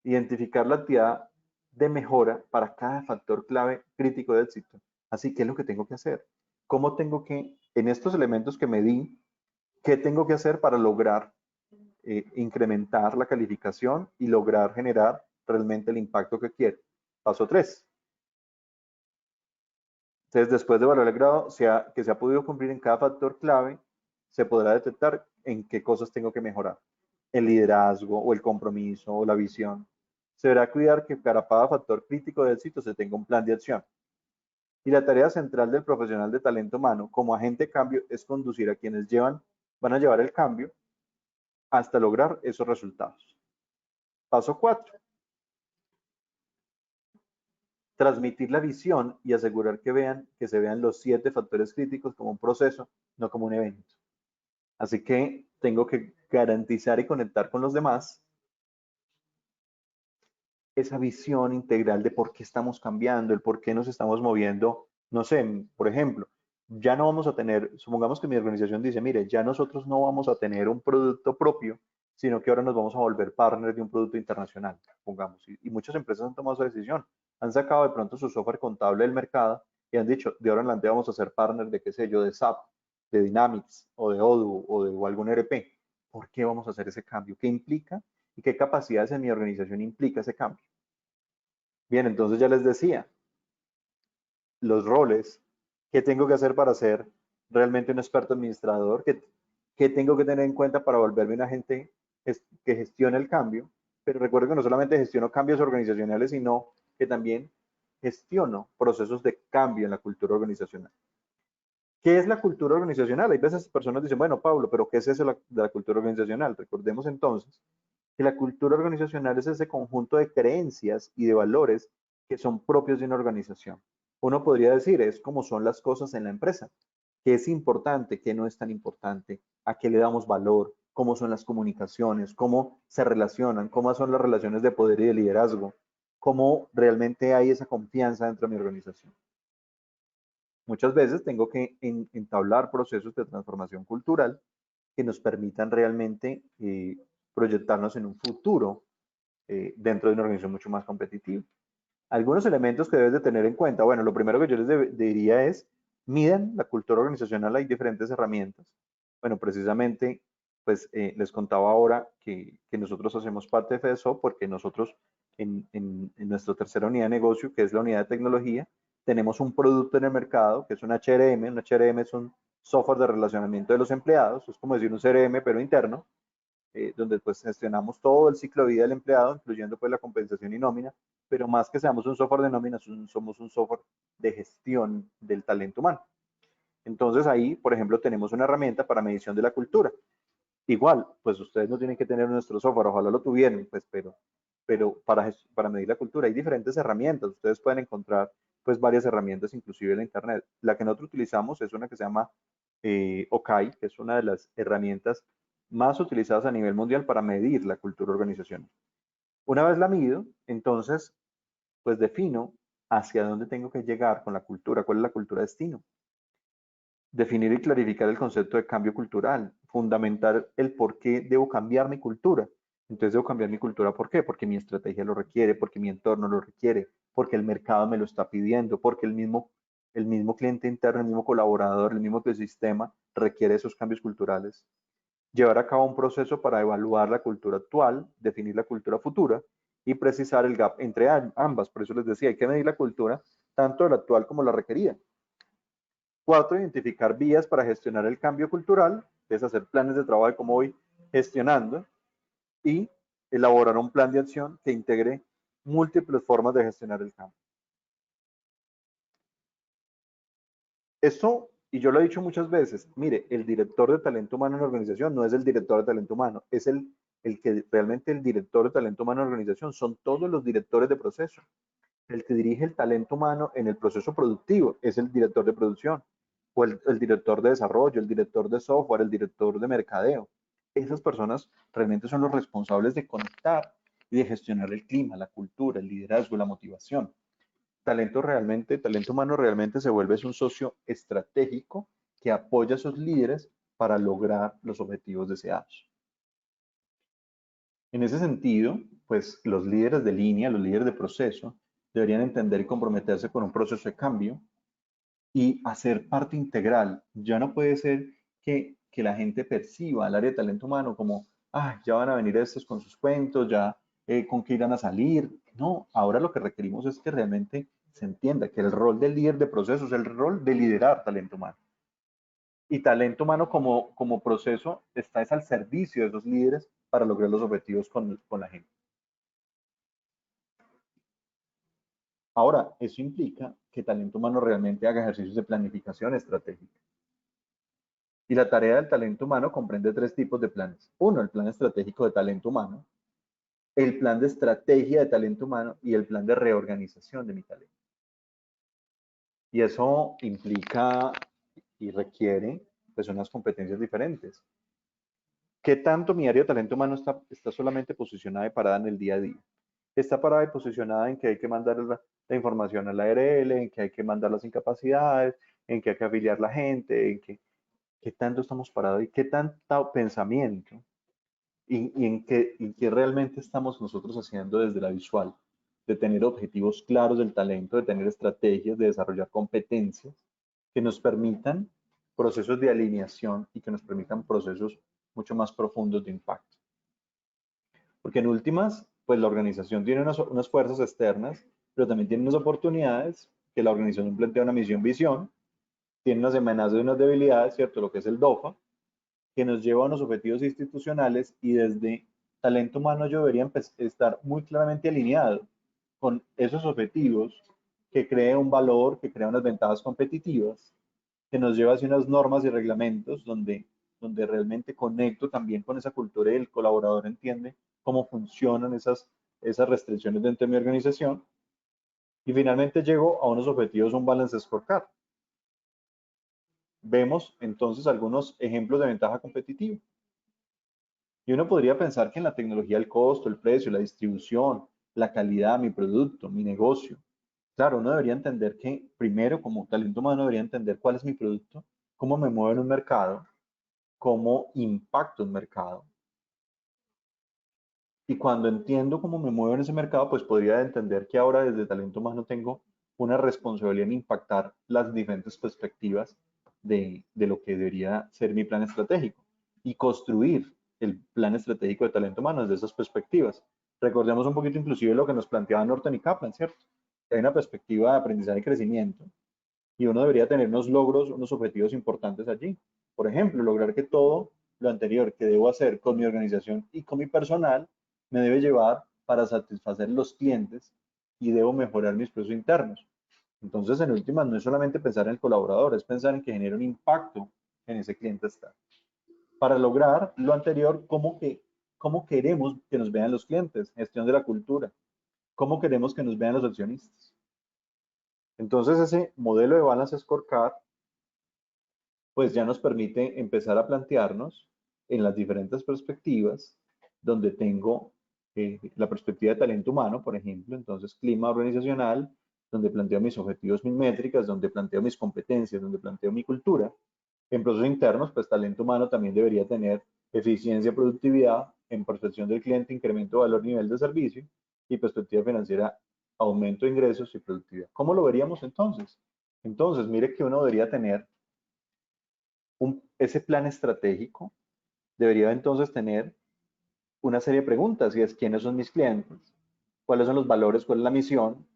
Identificar la actividad de mejora para cada factor clave crítico de éxito. Así, ¿qué es lo que tengo que hacer? ¿Cómo tengo que, en estos elementos que me di, qué tengo que hacer para lograr incrementar la calificación y lograr generar realmente el impacto que quiero? Paso 3. Entonces, después de valorar el grado que se ha podido cumplir en cada factor clave, se podrá detectar en qué cosas tengo que mejorar. El liderazgo o el compromiso o la visión. Se deberá cuidar que para cada factor crítico de éxito se tenga un plan de acción. Y la tarea central del profesional de talento humano como agente de cambio es conducir a quienes van a llevar el cambio hasta lograr esos resultados. Paso 4. Transmitir la visión y asegurar que se vean los 7 factores críticos como un proceso, no como un evento. Así que tengo que garantizar y conectar con los demás esa visión integral de por qué estamos cambiando, el por qué nos estamos moviendo. No sé, por ejemplo, ya no vamos a tener, supongamos que mi organización dice, mire, ya nosotros no vamos a tener un producto propio, sino que ahora nos vamos a volver partner de un producto internacional, supongamos. Y muchas empresas han tomado esa decisión. Han sacado de pronto su software contable del mercado y han dicho, de ahora en adelante vamos a ser partner de, qué sé yo, de SAP, de Dynamics, o de Odoo, o algún ERP. ¿Por qué vamos a hacer ese cambio? ¿Qué implica? ¿Y qué capacidades en mi organización implica ese cambio? Bien, entonces ya les decía, los roles, qué tengo que hacer para ser realmente un experto administrador, qué tengo que tener en cuenta para volverme un agente que gestione el cambio, pero recuerdo que no solamente gestiono cambios organizacionales, sino que también gestiono procesos de cambio en la cultura organizacional. ¿Qué es la cultura organizacional? Hay veces personas dicen, bueno, Pablo, pero ¿qué es eso de la cultura organizacional? Recordemos entonces que la cultura organizacional es ese conjunto de creencias y de valores que son propios de una organización. Uno podría decir, es como son las cosas en la empresa, qué es importante, qué no es tan importante, a qué le damos valor, cómo son las comunicaciones, cómo se relacionan, cómo son las relaciones de poder y de liderazgo, cómo realmente hay esa confianza dentro de mi organización. Muchas veces tengo que entablar procesos de transformación cultural que nos permitan realmente proyectarnos en un futuro dentro de una organización mucho más competitiva. Algunos elementos que debes de tener en cuenta. Bueno, lo primero que yo les diría es, midan la cultura organizacional, hay diferentes herramientas. Bueno, precisamente, pues les contaba ahora que nosotros hacemos parte de FEDESOP porque nosotros en nuestra tercera unidad de negocio, que es la unidad de tecnología, tenemos un producto en el mercado que es un HRM. Un HRM es un software de relacionamiento de los empleados, es como decir un CRM pero interno, donde pues gestionamos todo el ciclo de vida del empleado, incluyendo pues la compensación y nómina, pero más que seamos un software de nómina, somos un software de gestión del talento humano. Entonces ahí, por ejemplo, tenemos una herramienta para medición de la cultura. Igual, pues ustedes no tienen que tener nuestro software, ojalá lo tuvieran, pues, pero para medir la cultura hay diferentes herramientas. Ustedes pueden encontrar pues varias herramientas, inclusive en la internet. La que nosotros utilizamos es una que se llama OKAI, que es una de las herramientas más utilizadas a nivel mundial para medir la cultura organizacional. Una vez la mido, entonces, pues defino hacia dónde tengo que llegar con la cultura, cuál es la cultura destino. Definir y clarificar el concepto de cambio cultural, fundamentar el por qué debo cambiar mi cultura. Entonces debo cambiar mi cultura, ¿por qué? Porque mi estrategia lo requiere, porque mi entorno lo requiere, porque el mercado me lo está pidiendo, porque el mismo cliente interno, el mismo colaborador, el mismo ecosistema requiere esos cambios culturales. Llevar a cabo un proceso para evaluar la cultura actual, definir la cultura futura y precisar el gap entre ambas. Por eso les decía, hay que medir la cultura tanto la actual como la requerida. 4, identificar vías para gestionar el cambio cultural, es hacer planes de trabajo de cómo voy gestionando y elaborar un plan de acción que integre múltiples formas de gestionar el cambio. Esto, y yo lo he dicho muchas veces, mire, el director de talento humano en la organización no es el director de talento humano, es el que realmente el director de talento humano en la organización son todos los directores de proceso. El que dirige el talento humano en el proceso productivo es el director de producción, o el director de desarrollo, el director de software, el director de mercadeo. Esas personas realmente son los responsables de conectar y de gestionar el clima, la cultura, el liderazgo, la motivación. Talento humano realmente se vuelve un socio estratégico que apoya a esos líderes para lograr los objetivos deseados. En ese sentido, pues los líderes de línea, los líderes de proceso, deberían entender y comprometerse con un proceso de cambio y hacer parte integral. Ya no puede ser que la gente perciba al área de talento humano como, ah, ya van a venir estos con sus cuentos, ya con qué irán a salir. No, ahora lo que requerimos es que realmente se entienda que el rol del líder de proceso es el rol de liderar talento humano. Y talento humano como proceso está es al servicio de esos líderes para lograr los objetivos con la gente. Ahora, eso implica que talento humano realmente haga ejercicios de planificación estratégica. Y la tarea del talento humano comprende 3 tipos de planes. Uno, el plan estratégico de talento humano, el plan de estrategia de talento humano y el plan de reorganización de mi talento. Y eso implica y requiere pues unas competencias diferentes. ¿Qué tanto mi área de talento humano está solamente posicionada y parada en el día a día? está parada y posicionada en que hay que mandar la información a la ARL, en que hay que mandar las incapacidades, en que hay que afiliar la gente, en que qué tanto estamos parados y qué tanto pensamiento y en qué realmente estamos nosotros haciendo desde la visual, de tener objetivos claros del talento, de tener estrategias, de desarrollar competencias que nos permitan procesos de alineación y que nos permitan procesos mucho más profundos de impacto. Porque en últimas, pues la organización tiene unas fuerzas externas, pero también tiene unas oportunidades que la organización plantea una misión, visión, tiene unas amenazas y unas debilidades, ¿cierto? Lo que es el DOFA, que nos lleva a unos objetivos institucionales y desde talento humano yo debería estar muy claramente alineado con esos objetivos que cree un valor, que crea unas ventajas competitivas, que nos lleva hacia unas normas y reglamentos donde realmente conecto también con esa cultura y el colaborador entiende cómo funcionan esas restricciones dentro de mi organización. Y finalmente llego a unos objetivos, un balance scorecard. Vemos entonces algunos ejemplos de ventaja competitiva. Y uno podría pensar que en la tecnología el costo, el precio, la distribución, la calidad, mi producto, mi negocio. Claro, uno debería entender que primero como talento humano debería entender cuál es mi producto, cómo me muevo en un mercado, cómo impacto un mercado. Y cuando entiendo cómo me muevo en ese mercado, pues podría entender que ahora desde talento humano tengo una responsabilidad en impactar las diferentes perspectivas de lo que debería ser mi plan estratégico y construir el plan estratégico de talento humano desde esas perspectivas. Recordemos un poquito inclusive lo que nos planteaba Norton y Kaplan, ¿cierto? Hay una perspectiva de aprendizaje y crecimiento y uno debería tener unos logros, unos objetivos importantes allí. Por ejemplo, lograr que todo lo anterior que debo hacer con mi organización y con mi personal me debe llevar para satisfacer los clientes y debo mejorar mis procesos internos. Entonces, en últimas, no es solamente pensar en el colaborador, es pensar en que genere un impacto en ese cliente está. Para lograr lo anterior, ¿cómo queremos que nos vean los clientes? Gestión de la cultura. ¿Cómo queremos que nos vean los accionistas? Entonces, ese modelo de balance scorecard pues ya nos permite empezar a plantearnos en las diferentes perspectivas, donde tengo la perspectiva de talento humano, por ejemplo, entonces clima organizacional, donde planteo mis objetivos, mis métricas, donde planteo mis competencias, donde planteo mi cultura. En procesos internos, pues talento humano también debería tener eficiencia, productividad, en percepción del cliente, incremento de valor, nivel de servicio y perspectiva financiera, aumento de ingresos y productividad. ¿Cómo lo veríamos entonces? Entonces, mire que uno debería tener ese plan estratégico debería entonces tener una serie de preguntas, y es quiénes son mis clientes, cuáles son los valores, cuál es la misión,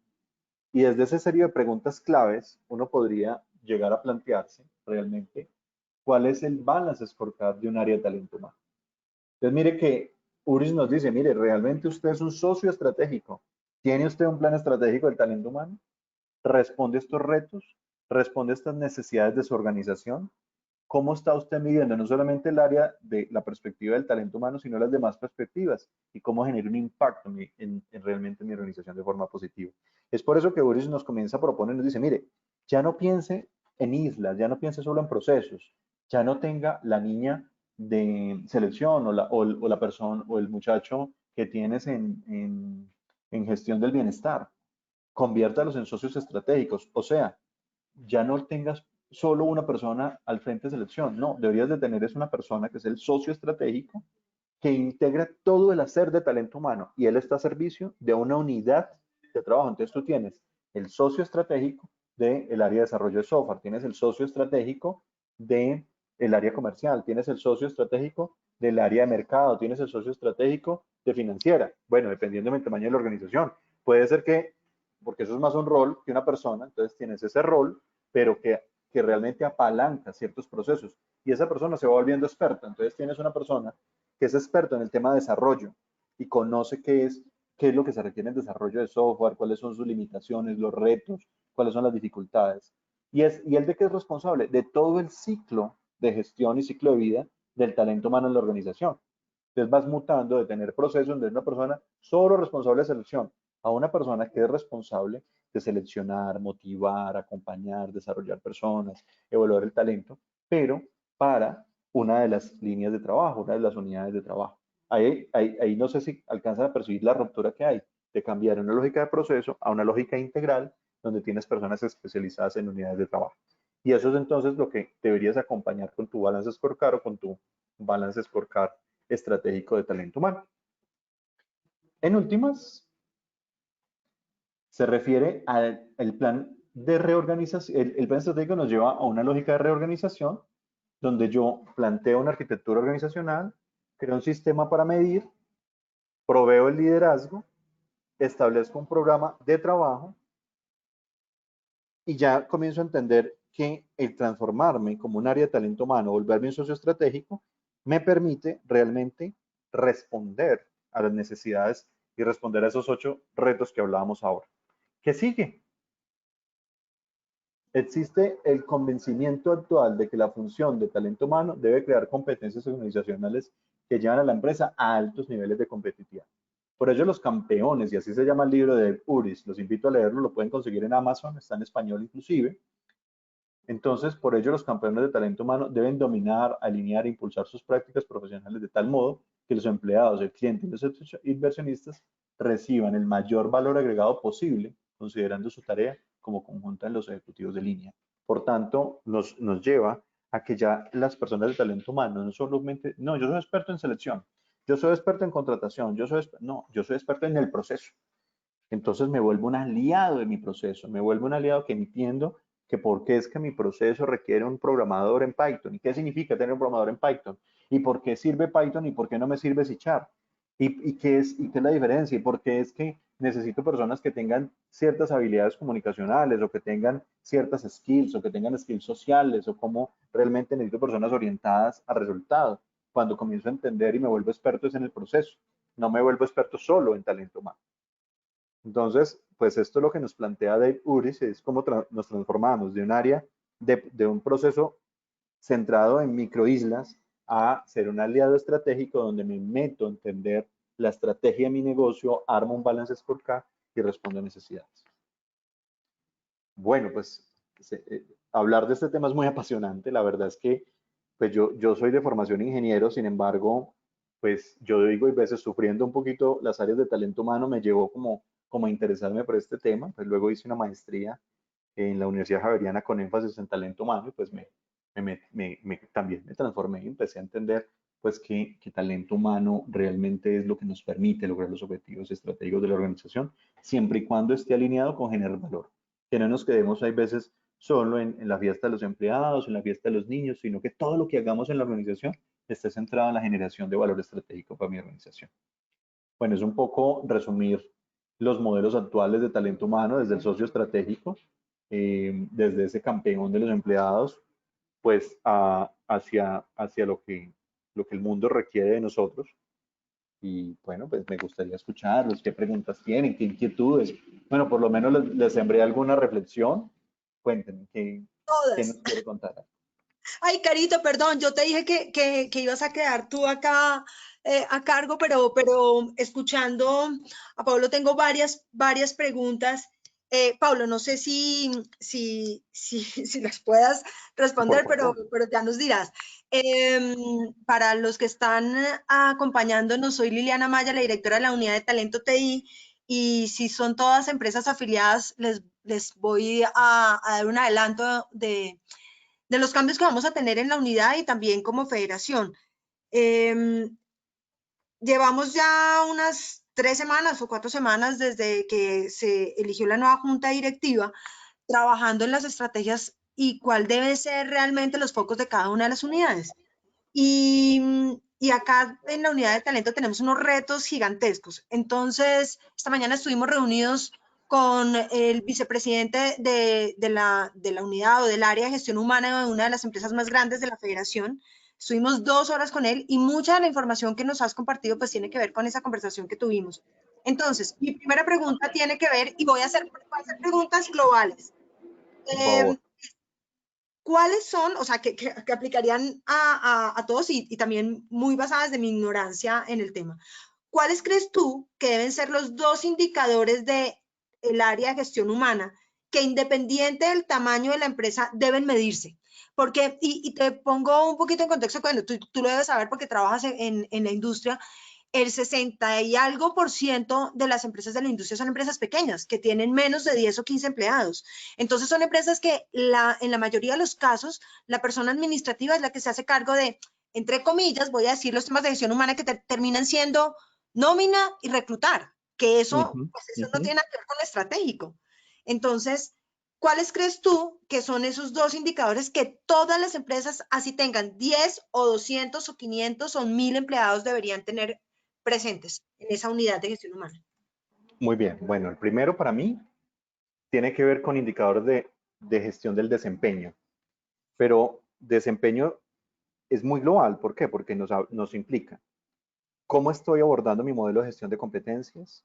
y desde esa serie de preguntas claves uno podría llegar a plantearse realmente cuál es el balance scorecard de un área de talento humano. Entonces mire que Uris nos dice, mire, realmente usted es un socio estratégico, ¿tiene usted un plan estratégico del talento humano? ¿Responde a estos retos? ¿Responde a estas necesidades de su organización? ¿Cómo está usted midiendo no solamente el área de la perspectiva del talento humano, sino las demás perspectivas y cómo genera un impacto realmente en mi organización de forma positiva? Es por eso que Boris nos comienza a proponer, nos dice, mire, ya no piense en islas, ya no piense solo en procesos, ya no tenga la niña de selección o la persona o el muchacho que tienes en gestión del bienestar, conviértalos en socios estratégicos, o sea, ya no tengas solo una persona al frente de selección, no, deberías de tener es una persona que es el socio estratégico que integra todo el hacer de talento humano y él está a servicio de una unidad de trabajo. Entonces tú tienes el socio estratégico del área de desarrollo de software, tienes el socio estratégico del área comercial, tienes el socio estratégico del área de mercado, tienes el socio estratégico de financiera. Bueno, dependiendo del tamaño de la organización. Puede ser que, porque eso es más un rol que una persona, entonces tienes ese rol, pero que realmente apalanca ciertos procesos y esa persona se va volviendo experta. Entonces tienes una persona que es experto en el tema de desarrollo y conoce qué es lo que se requiere en desarrollo de software, cuáles son sus limitaciones, los retos, cuáles son las dificultades. Y él de qué es responsable? De todo el ciclo de gestión y ciclo de vida del talento humano en la organización. Entonces vas mutando de tener procesos de una persona solo responsable de selección a una persona que es responsable de seleccionar, motivar, acompañar, desarrollar personas, evaluar el talento, pero para una de las líneas de trabajo, una de las unidades de trabajo. Ahí no sé si alcanzan a percibir la ruptura que hay. de cambiar una lógica de proceso a una lógica integral donde tienes personas especializadas en unidades de trabajo. Y eso es entonces lo que deberías acompañar con tu balance scorecard o con tu balance scorecard estratégico de talento humano. En últimas, se refiere al plan de reorganización. El plan estratégico nos lleva a una lógica de reorganización donde yo planteo una arquitectura organizacional, creo un sistema para medir, proveo el liderazgo, establezco un programa de trabajo y ya comienzo a entender que el transformarme como un área de talento humano, volverme un socio estratégico, me permite realmente responder a las necesidades y responder a esos 8 retos que hablábamos ahora. ¿Qué sigue? Existe el convencimiento actual de que la función de talento humano debe crear competencias organizacionales que llevan a la empresa a altos niveles de competitividad. Por ello, los campeones, y así se llama el libro de Uris, los invito a leerlo, lo pueden conseguir en Amazon, está en español inclusive. Entonces, por ello, los campeones de talento humano deben dominar, alinear e impulsar sus prácticas profesionales de tal modo que los empleados, el cliente y los inversionistas reciban el mayor valor agregado posible, considerando su tarea como conjunta en los ejecutivos de línea. Por tanto, nos lleva a que ya las personas de talento humano no solamente, no, yo soy experto en selección, yo soy experto en contratación, yo soy experto en el proceso. Entonces me vuelvo un aliado de mi proceso, me vuelvo un aliado que entiendo que por qué es que mi proceso requiere un programador en Python y qué significa tener un programador en Python y por qué sirve Python y por qué no me sirve C# y qué es la diferencia y por qué es que necesito personas que tengan ciertas habilidades comunicacionales o que tengan ciertas skills o que tengan skills sociales o cómo realmente necesito personas orientadas a resultados. Cuando comienzo a entender y me vuelvo experto es en el proceso, no me vuelvo experto solo en talento humano. Entonces, pues esto es lo que nos plantea Dave Uris, es cómo nos transformamos de un área, de un proceso centrado en microislas a ser un aliado estratégico donde me meto a entender la estrategia de mi negocio, armo un balance scorecard y respondo a necesidades. Bueno, pues hablar de este tema es muy apasionante. La verdad es que pues yo soy de formación ingeniero, sin embargo, pues yo digo, y veces sufriendo un poquito las áreas de talento humano me llevó como a interesarme por este tema. Pues luego hice una maestría en la Universidad Javeriana con énfasis en talento humano y pues también me transformé y empecé a entender pues que talento humano realmente es lo que nos permite lograr los objetivos estratégicos de la organización, siempre y cuando esté alineado con generar valor. Que no nos quedemos hay veces solo en la fiesta de los empleados, en la fiesta de los niños, sino que todo lo que hagamos en la organización esté centrado en la generación de valor estratégico para mi organización. Bueno, es un poco resumir los modelos actuales de talento humano desde el socio estratégico, desde ese campeón de los empleados, pues hacia lo que el mundo requiere de nosotros. Y bueno, pues me gustaría escucharlos, qué preguntas tienen, qué inquietudes. Bueno, por lo menos les sembré alguna reflexión. Cuéntenme, ¿qué nos Todas. quiere contar? Ay, Carito, perdón, yo te dije que ibas a quedar tú acá a cargo, pero escuchando a Pablo tengo varias preguntas. Pablo, no sé si las puedas Por responder, favor. pero ya nos dirás. Para los que están acompañándonos, soy Liliana Maya, la directora de la Unidad de Talento TI, y si son todas empresas afiliadas, les voy a dar un adelanto de los cambios que vamos a tener en la unidad y también como federación. Llevamos ya unas 3 semanas o 4 semanas desde que se eligió la nueva junta directiva, trabajando en las estrategias y cuál deben ser realmente los focos de cada una de las unidades. Y acá en la unidad de talento tenemos unos retos gigantescos. Entonces, esta mañana estuvimos reunidos con el vicepresidente de la unidad o del área de gestión humana de una de las empresas más grandes de la federación. Estuvimos 2 horas con él y mucha de la información que nos has compartido pues tiene que ver con esa conversación que tuvimos. Entonces, mi primera pregunta tiene que ver, y voy a hacer preguntas globales. Por favor. ¿Cuáles son, o sea, que aplicarían a todos y también muy basadas de mi ignorancia en el tema? ¿Cuáles crees tú que deben ser los 2 indicadores del área de gestión humana que independiente del tamaño de la empresa deben medirse? Porque, y te pongo un poquito en contexto, cuando tú lo debes saber porque trabajas en la industria, el 60 y algo por ciento de las empresas de la industria son empresas pequeñas, que tienen menos de 10 o 15 empleados. Entonces son empresas que en la mayoría de los casos, la persona administrativa es la que se hace cargo de, entre comillas, voy a decir los temas de gestión humana que terminan siendo nómina y reclutar, que eso, Ujú, pues eso no ujú. tiene nada que ver con lo estratégico. Entonces, ¿cuáles crees tú que son esos dos indicadores que todas las empresas, así tengan 10 o 200 o 500 o 1000 empleados, deberían tener presentes en esa unidad de gestión humana? Muy bien. Bueno, el primero para mí tiene que ver con indicadores de gestión del desempeño, pero desempeño es muy global. ¿Por qué? Porque nos implica cómo estoy abordando mi modelo de gestión de competencias.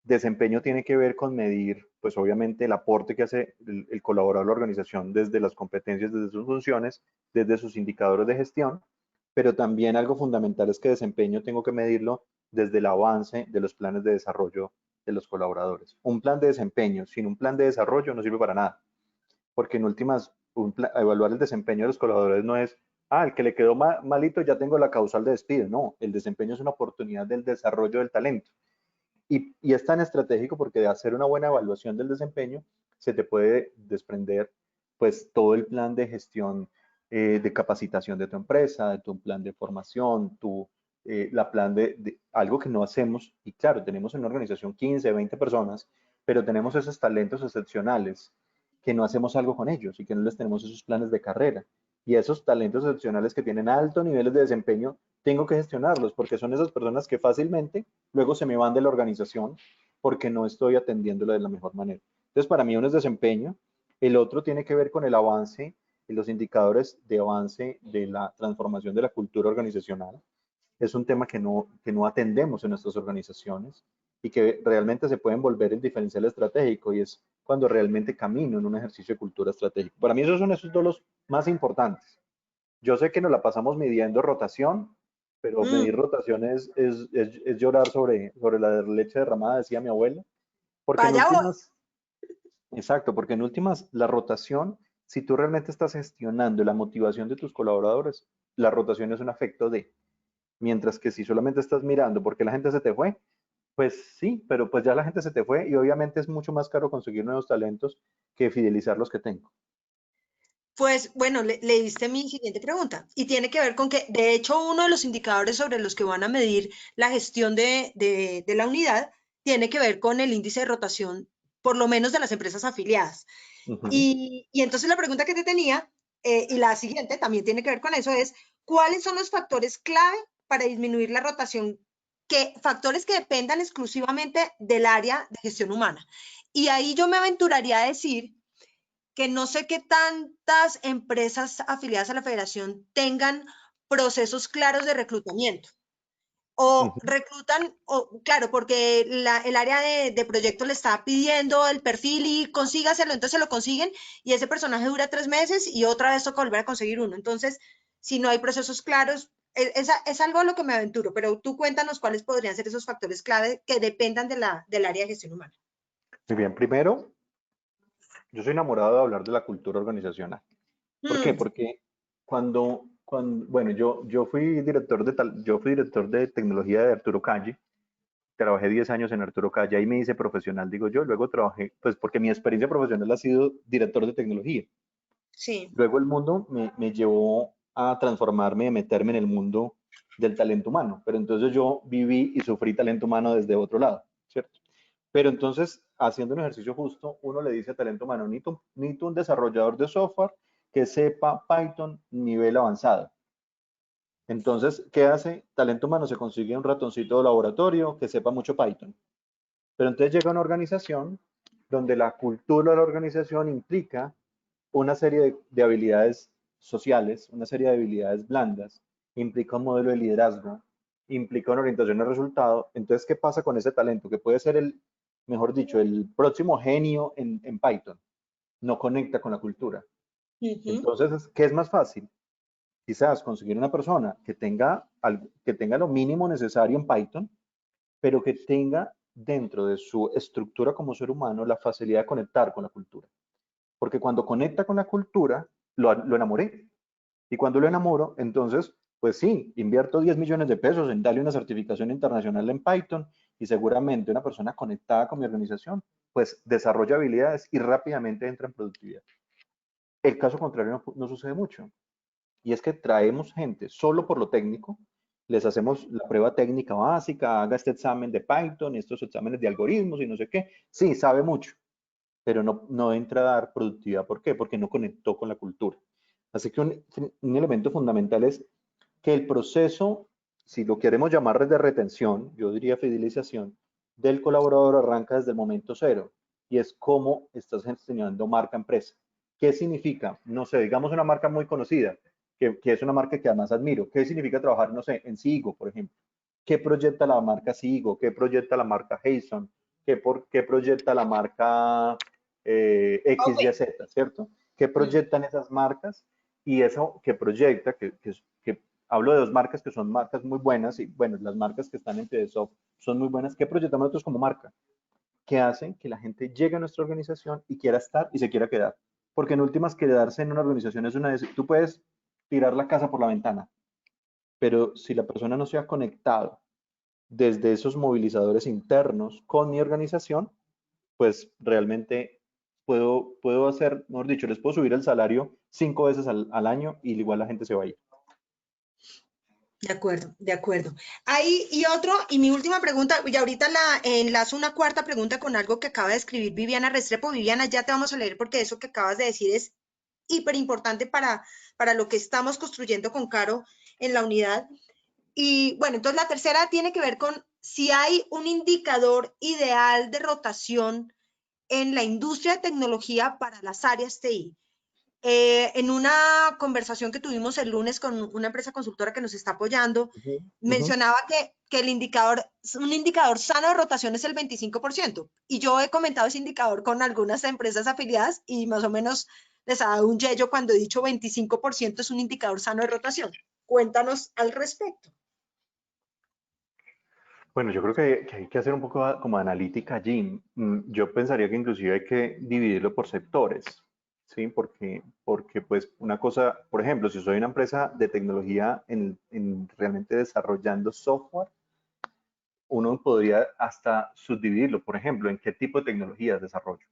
Desempeño tiene que ver con medir, pues obviamente, el aporte que hace el colaborador a la organización desde las competencias, desde sus funciones, desde sus indicadores de gestión, pero también algo fundamental es que desempeño tengo que medirlo desde el avance de los planes de desarrollo de los colaboradores. Un plan de desempeño sin un plan de desarrollo no sirve para nada, porque en últimas, evaluar el desempeño de los colaboradores no es, el que le quedó malito ya tengo la causal de despido. No, el desempeño es una oportunidad del desarrollo del talento. Y es tan estratégico porque de hacer una buena evaluación del desempeño se te puede desprender pues todo el plan de gestión de capacitación de tu empresa, de tu plan de formación, la plan de algo que no hacemos. Y claro, tenemos en una organización 15, 20 personas, pero tenemos esos talentos excepcionales que no hacemos algo con ellos y que no les tenemos esos planes de carrera. Y esos talentos excepcionales que tienen altos niveles de desempeño, tengo que gestionarlos porque son esas personas que fácilmente luego se me van de la organización porque no estoy atendiéndolo de la mejor manera. Entonces, para mí uno es desempeño, el otro tiene que ver con el avance y los indicadores de avance de la transformación de la cultura organizacional. Es un tema que no atendemos en nuestras organizaciones y que realmente se pueden volver el diferencial estratégico y es cuando realmente camino en un ejercicio de cultura estratégica. Para mí esos son esos dos los más importantes. Yo sé que nos la pasamos midiendo rotación, pero Mm, medir rotación es llorar sobre la leche derramada, decía mi abuela, porque en vaya, últimas, exacto, porque en últimas la rotación, si tú realmente estás gestionando la motivación de tus colaboradores, la rotación es un afecto de, mientras que si solamente estás mirando porque la gente se te fue, pues sí, pero pues ya la gente se te fue y obviamente es mucho más caro conseguir nuevos talentos que fidelizar los que tengo. pues bueno, leíste mi siguiente pregunta y tiene que ver con que, de hecho, uno de los indicadores sobre los que van a medir la gestión de la unidad tiene que ver con el índice de rotación, por lo menos de las empresas afiliadas. Ujú. Y entonces la pregunta que te tenía, y la siguiente también tiene que ver con eso, es ¿cuáles son los factores clave para disminuir la rotación? Factores que dependan exclusivamente del área de gestión humana. Y ahí yo me aventuraría a decir que no sé qué tantas empresas afiliadas a la federación tengan procesos claros de reclutamiento. O Ujú. reclutan, o, claro, porque el área de proyecto le está pidiendo el perfil y consígaselo, entonces se lo consiguen y ese personaje dura 3 meses y otra vez toca volver a conseguir uno. Entonces, si no hay procesos claros, es algo a lo que me aventuro, pero tú cuéntanos cuáles podrían ser esos factores clave que dependan del área de gestión humana. Muy bien, primero, yo soy enamorado de hablar de la cultura organizacional. ¿Por qué? Mm, Porque bueno, yo fui yo fui director de tecnología de Arturo Calle, trabajé 10 años en Arturo Calle, ahí me hice profesional, digo yo, luego trabajé, pues porque mi experiencia profesional ha sido director de tecnología. sí. Luego el mundo me llevó a transformarme, a meterme en el mundo del talento humano, pero entonces yo viví y sufrí talento humano desde otro lado, ¿cierto? Pero entonces, haciendo un ejercicio justo, uno le dice a talento humano, necesito un desarrollador de software que sepa Python nivel avanzado. Entonces, ¿qué hace? Talento humano se consigue un ratoncito de laboratorio que sepa mucho Python. Pero entonces llega una organización donde la cultura de la organización implica una serie de habilidades sociales, una serie de habilidades blandas, implica un modelo de liderazgo, implica una orientación al resultado. Entonces, ¿qué pasa con ese talento? Que puede ser mejor dicho, el próximo genio en Python, no conecta con la cultura. Ujú. Entonces, ¿qué es más fácil? Quizás conseguir una persona que tenga lo mínimo necesario en Python, pero que tenga dentro de su estructura como ser humano la facilidad de conectar con la cultura. Porque cuando conecta con la cultura, lo enamoré. Y cuando lo enamoro, entonces Pues sí, invierto 10 millones de pesos en darle una certificación internacional en Python y seguramente una persona conectada con mi organización, pues desarrolla habilidades y rápidamente entra en productividad. El caso contrario no sucede mucho. Y es que traemos gente solo por lo técnico, les hacemos la prueba técnica básica, haga este examen de Python, estos exámenes de algoritmos y no sé qué. Sí, sabe mucho, pero no entra a dar productividad. ¿Por qué? Porque no conectó con la cultura. Así que un elemento fundamental es que el proceso, si lo queremos llamar de retención, yo diría fidelización, del colaborador arranca desde el momento cero y es cómo estás gestionando marca empresa. ¿Qué significa? No sé, digamos una marca muy conocida, que es una marca que además admiro. ¿Qué significa trabajar, no sé, en Sigo, por ejemplo? ¿Qué proyecta la marca Sigo? ¿Qué proyecta la marca Hayson? ¿Qué proyecta la marca XYZ, ¿cierto? ¿Qué Mm. proyectan esas marcas? Y eso que proyecta, que hablo de dos marcas que son marcas muy buenas, y bueno, las marcas que están en TDSoft son muy buenas. ¿Qué proyectamos nosotros como marca? Que hacen que la gente llegue a nuestra organización y quiera estar y se quiera quedar. Porque en últimas, quedarse en una organización es una... Tú puedes tirar la casa por la ventana, pero si la persona no se ha conectado desde esos movilizadores internos con mi organización, pues realmente puedo hacer, mejor dicho, les puedo subir el salario 5 veces al año y igual la gente se va a ir. De acuerdo, de acuerdo. Ahí, y otro, y mi última pregunta, y ahorita la enlazo una cuarta pregunta con algo que acaba de escribir Viviana Restrepo. Viviana, ya te vamos a leer porque eso que acabas de decir es hiper importante para lo que estamos construyendo con Caro en la unidad. Y bueno, entonces la tercera tiene que ver con si hay un indicador ideal de rotación en la industria de tecnología para las áreas TI. En una conversación que tuvimos el lunes con una empresa consultora que nos está apoyando, Ujú, ujú. mencionaba que el indicador, un indicador sano de rotación es el 25%. Y yo he comentado ese indicador con algunas empresas afiliadas y más o menos les ha dado un yello cuando he dicho 25% es un indicador sano de rotación. Cuéntanos al respecto. Bueno, yo creo que hay que hacer un poco como analítica allí. Yo pensaría que inclusive hay que dividirlo por sectores, ¿sí? Porque pues una cosa, por ejemplo, si soy una empresa de tecnología en realmente desarrollando software, uno podría hasta subdividirlo, por ejemplo, en qué tipo de tecnologías desarrollo.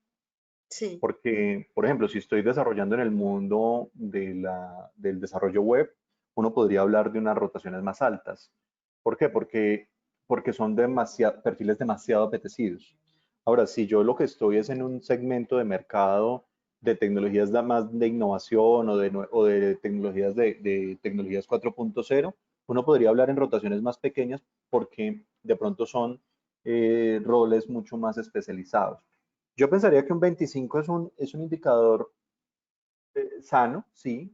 Sí. Porque, por ejemplo, si estoy desarrollando en el mundo del desarrollo web, uno podría hablar de unas rotaciones más altas. ¿Por qué? Porque son perfiles demasiado apetecidos. Ahora, si yo lo que estoy es en un segmento de mercado de tecnologías más de innovación o de tecnologías de tecnologías 4.0, uno podría hablar en rotaciones más pequeñas porque de pronto son roles mucho más especializados. Yo pensaría que un 25 es un indicador sano, sí,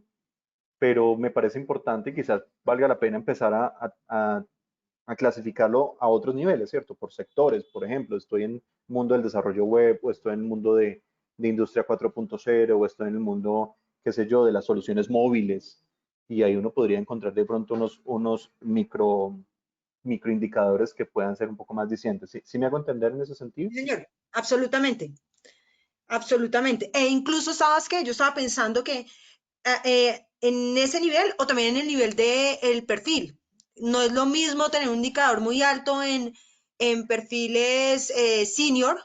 pero me parece importante y quizás valga la pena empezar a clasificarlo a otros niveles, ¿cierto? Por sectores, por ejemplo, estoy en el mundo del desarrollo web o estoy en el mundo de industria 4.0 o estoy en el mundo, qué sé yo, de las soluciones móviles y ahí uno podría encontrar de pronto unos microindicadores que puedan ser un poco más dicientes. ¿Sí me hago entender en ese sentido? Sí, señor, absolutamente, absolutamente. E incluso, ¿sabes qué? Yo estaba pensando que en ese nivel o también en el nivel del perfil. No es lo mismo tener un indicador muy alto en perfiles senior,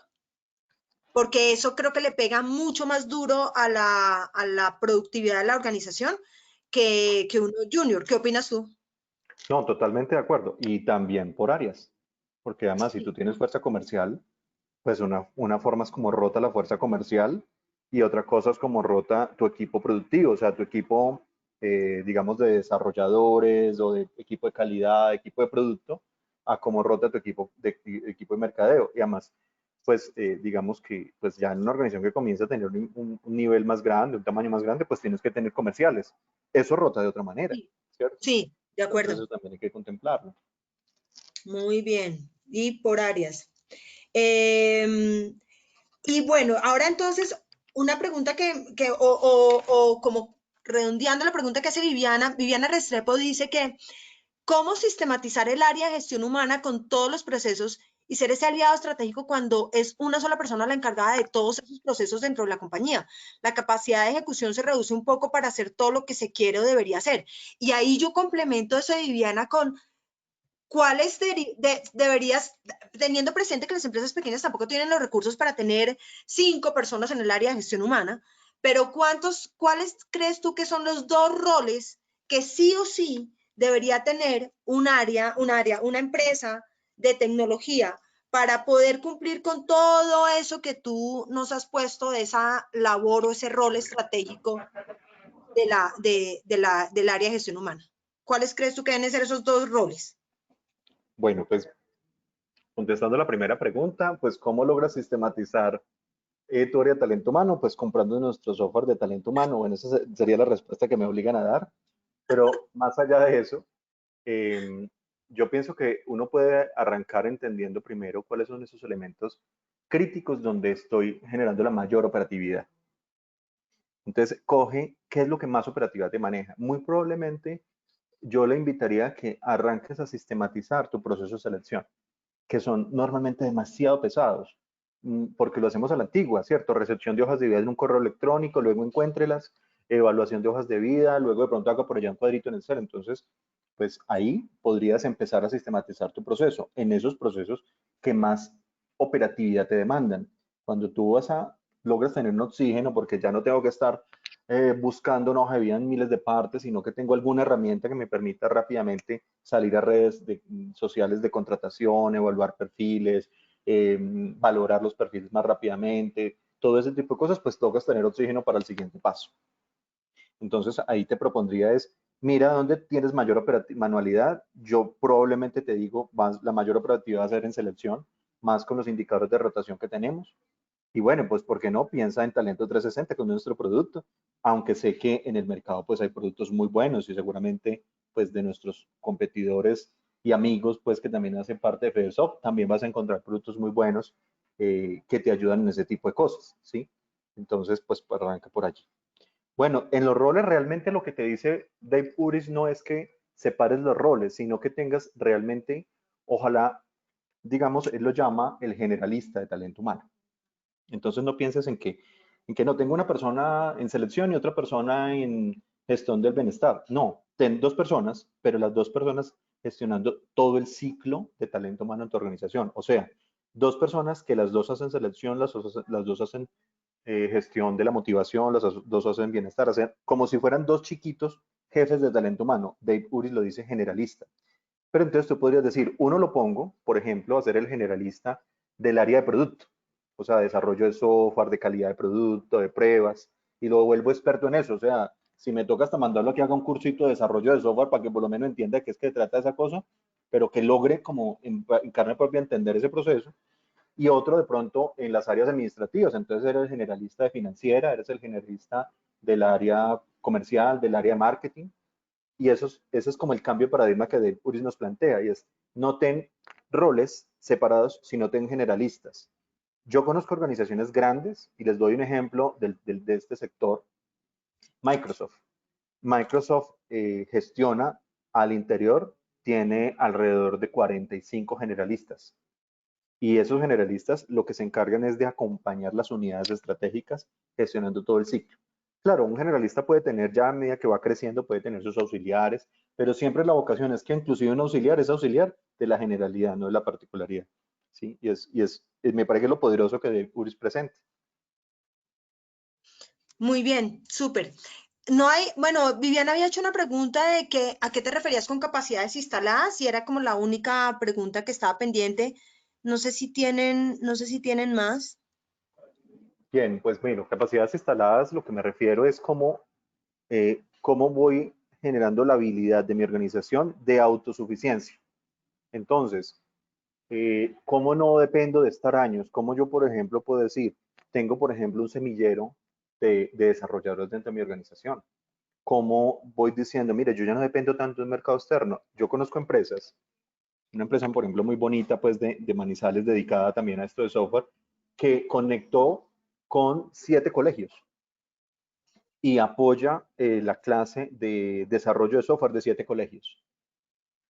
porque eso creo que le pega mucho más duro a la productividad de la organización que uno junior. ¿Qué opinas tú? No, totalmente de acuerdo. Y también por áreas, porque además si tú Sí, tienes fuerza comercial, pues una forma es como rota la fuerza comercial y otra cosa es como rota tu equipo productivo, o sea, tu equipo, digamos, de desarrolladores o de equipo de calidad, equipo de producto, a cómo rota tu equipo de mercadeo. Y además, pues digamos que pues ya en una organización que comienza a tener un nivel más grande, un tamaño más grande, pues tienes que tener comerciales. Eso rota de otra manera, sí, ¿cierto? sí, de Entonces acuerdo. eso también hay que contemplarlo. Muy bien. Y por áreas. Em, y bueno, ahora entonces, una pregunta o como redondeando la pregunta que hace Viviana, Viviana Restrepo dice que, ¿cómo sistematizar el área de gestión humana con todos los procesos y ser ese aliado estratégico cuando es una sola persona la encargada de todos esos procesos dentro de la compañía. La capacidad de ejecución se reduce un poco para hacer todo lo que se quiere o debería hacer. Y ahí yo complemento eso de Viviana con cuáles deberías, teniendo presente que las empresas pequeñas tampoco tienen los recursos para tener 5 personas en el área de gestión humana, pero ¿cuáles crees tú que son los 2 roles que sí o sí debería tener una empresa de tecnología para poder cumplir con todo eso que tú nos has puesto de esa labor o ese rol estratégico del área de gestión humana? ¿Cuáles crees tú que deben ser esos 2 roles? Bueno, pues contestando la primera pregunta, pues ¿cómo logras sistematizar tu área de talento humano? Pues comprando nuestro software de talento humano. Bueno, esa sería la respuesta que me obligan a dar. Pero más allá de eso, eh, yo pienso que uno puede arrancar entendiendo primero cuáles son esos elementos críticos donde estoy generando la mayor operatividad. Entonces, coge qué es lo que más operativa te maneja. Muy probablemente yo le invitaría a que arranques a sistematizar tu proceso de selección, que son normalmente demasiado pesados, porque lo hacemos a la antigua, ¿cierto? Recepción de hojas de vida en un correo electrónico, luego encuéntrelas, evaluación de hojas de vida, luego de pronto haga por allá un cuadrito en el Excel. Entonces, pues ahí podrías empezar a sistematizar tu proceso, en esos procesos que más operatividad te demandan. Cuando tú logras tener un oxígeno, porque ya no tengo que estar buscando una hoja de vida en miles de partes, sino que tengo alguna herramienta que me permita rápidamente salir a redes sociales de contratación, evaluar perfiles, valorar los perfiles más rápidamente, todo ese tipo de cosas, pues tocas tener oxígeno para el siguiente paso. Entonces ahí te propondría es, mira dónde tienes mayor manualidad. Yo probablemente te digo, la mayor operatividad va a ser en selección, más con los indicadores de rotación que tenemos. Y bueno, pues ¿por qué no? Piensa en Talento 360 con nuestro producto, aunque sé que en el mercado pues hay productos muy buenos y seguramente pues de nuestros competidores y amigos pues que también hacen parte de Fedesoft, también vas a encontrar productos muy buenos que te ayudan en ese tipo de cosas, ¿sí? Entonces pues arranca por allí. Bueno, en los roles realmente lo que te dice Dave Uris no es que separes los roles, sino que tengas realmente, ojalá, digamos, él lo llama el generalista de talento humano. Entonces no pienses en que no tengo una persona en selección y otra persona en gestión del bienestar. No, ten 2 personas, pero las 2 personas gestionando todo el ciclo de talento humano en tu organización. O sea, 2 personas que las 2 hacen selección, las 2 hacen gestión de la motivación, las 2 hacen bienestar, hacen como si fueran 2 chiquitos jefes de talento humano. Dave Uris lo dice generalista. Pero entonces tú podrías decir, uno lo pongo, por ejemplo, a ser el generalista del área de producto, o sea, desarrollo de software, de calidad de producto, de pruebas, y lo vuelvo experto en eso. O sea, si me toca hasta mandarlo a que haga un cursito de desarrollo de software para que por lo menos entienda qué es que trata esa cosa, pero que logre como en carne propia entender ese proceso. Y otro de pronto en las áreas administrativas. Entonces eres el generalista de financiera, eres el generalista del área comercial, del área de marketing. Y eso es como el cambio de paradigma que Dave Uris nos plantea, y es no ten roles separados, sino ten generalistas. Yo conozco organizaciones grandes y les doy un ejemplo de este sector, Microsoft. Microsoft gestiona al interior, tiene alrededor de 45 generalistas. Y esos generalistas lo que se encargan es de acompañar las unidades estratégicas gestionando todo el ciclo. Claro, un generalista puede tener ya a medida que va creciendo, puede tener sus auxiliares, pero siempre la vocación es que inclusive un auxiliar es auxiliar de la generalidad, no de la particularidad. ¿Sí? Me parece lo poderoso que Dave Uris presenta. Muy bien, súper. No hay, bueno, Viviana había hecho una pregunta de que a qué te referías con capacidades instaladas y era como la única pregunta que estaba pendiente. No sé si tienen más. Bien, pues bueno, capacidades instaladas, lo que me refiero es cómo voy generando la habilidad de mi organización de autosuficiencia. Entonces, ¿cómo no dependo de estar años? ¿Cómo yo, por ejemplo, puedo decir, tengo, por ejemplo, un semillero de desarrolladores dentro de mi organización? ¿Cómo voy diciendo, mire, yo ya no dependo tanto del mercado externo? Yo conozco empresas, una empresa, por ejemplo, muy bonita, pues de Manizales, dedicada también a esto de software, que conectó con 7 colegios y apoya la clase de desarrollo de software de 7 colegios.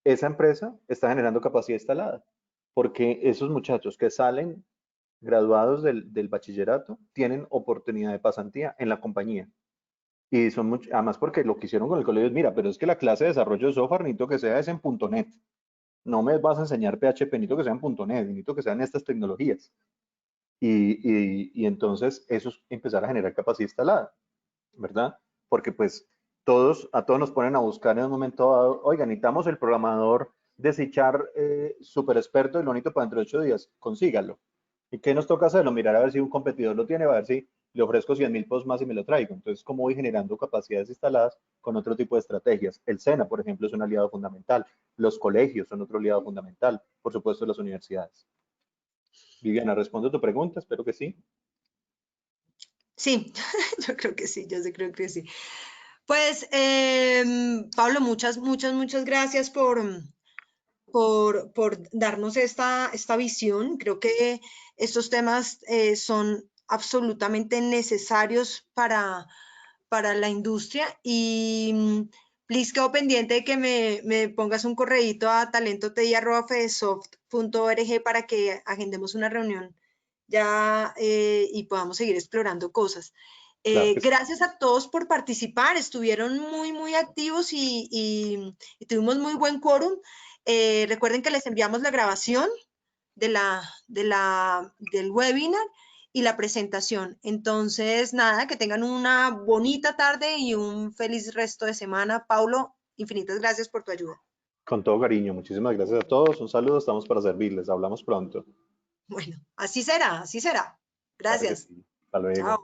Esa empresa está generando capacidad instalada porque esos muchachos que salen graduados del bachillerato tienen oportunidad de pasantía en la compañía. Y son además porque lo que hicieron con el colegio es, mira, pero es que la clase de desarrollo de software necesito que sea es en .NET. No me vas a enseñar PHP, necesito que sea en .NET, necesito que sean estas tecnologías. Y entonces eso es empezar a generar capacidad instalada, ¿verdad? Porque pues a todos nos ponen a buscar en un momento dado, oiga, necesitamos el programador de C# súper experto y lo necesito para dentro de 8 días, consígalo. ¿Y qué nos toca hacerlo? Mirar a ver si un competidor lo tiene, a ver si le ofrezco 100.000 posts más y me lo traigo. Entonces, ¿cómo voy generando capacidades instaladas con otro tipo de estrategias? El SENA, por ejemplo, es un aliado fundamental. Los colegios son otro aliado fundamental. Por supuesto, las universidades. Viviana, ¿respondo a tu pregunta? Espero que sí. Sí, yo creo que sí, yo sí creo que sí. Pues, Pablo, muchas gracias por darnos esta visión. Creo que estos temas son absolutamente necesarios para la industria y please quedo pendiente de que me pongas un correíto a talentoti@fedesoft.org para que agendemos una reunión ya y podamos seguir explorando cosas. Claro que sí. Gracias a todos por participar, estuvieron muy activos y tuvimos muy buen quórum. Recuerden que les enviamos la grabación del webinar y la presentación. Entonces, nada, que tengan una bonita tarde y un feliz resto de semana. Paulo, infinitas gracias por tu ayuda. Con todo cariño. Muchísimas gracias a todos. Un saludo. Estamos para servirles. Hablamos pronto. Bueno, así será, así será. Claro que Gracias. sí. Hasta luego. Chao.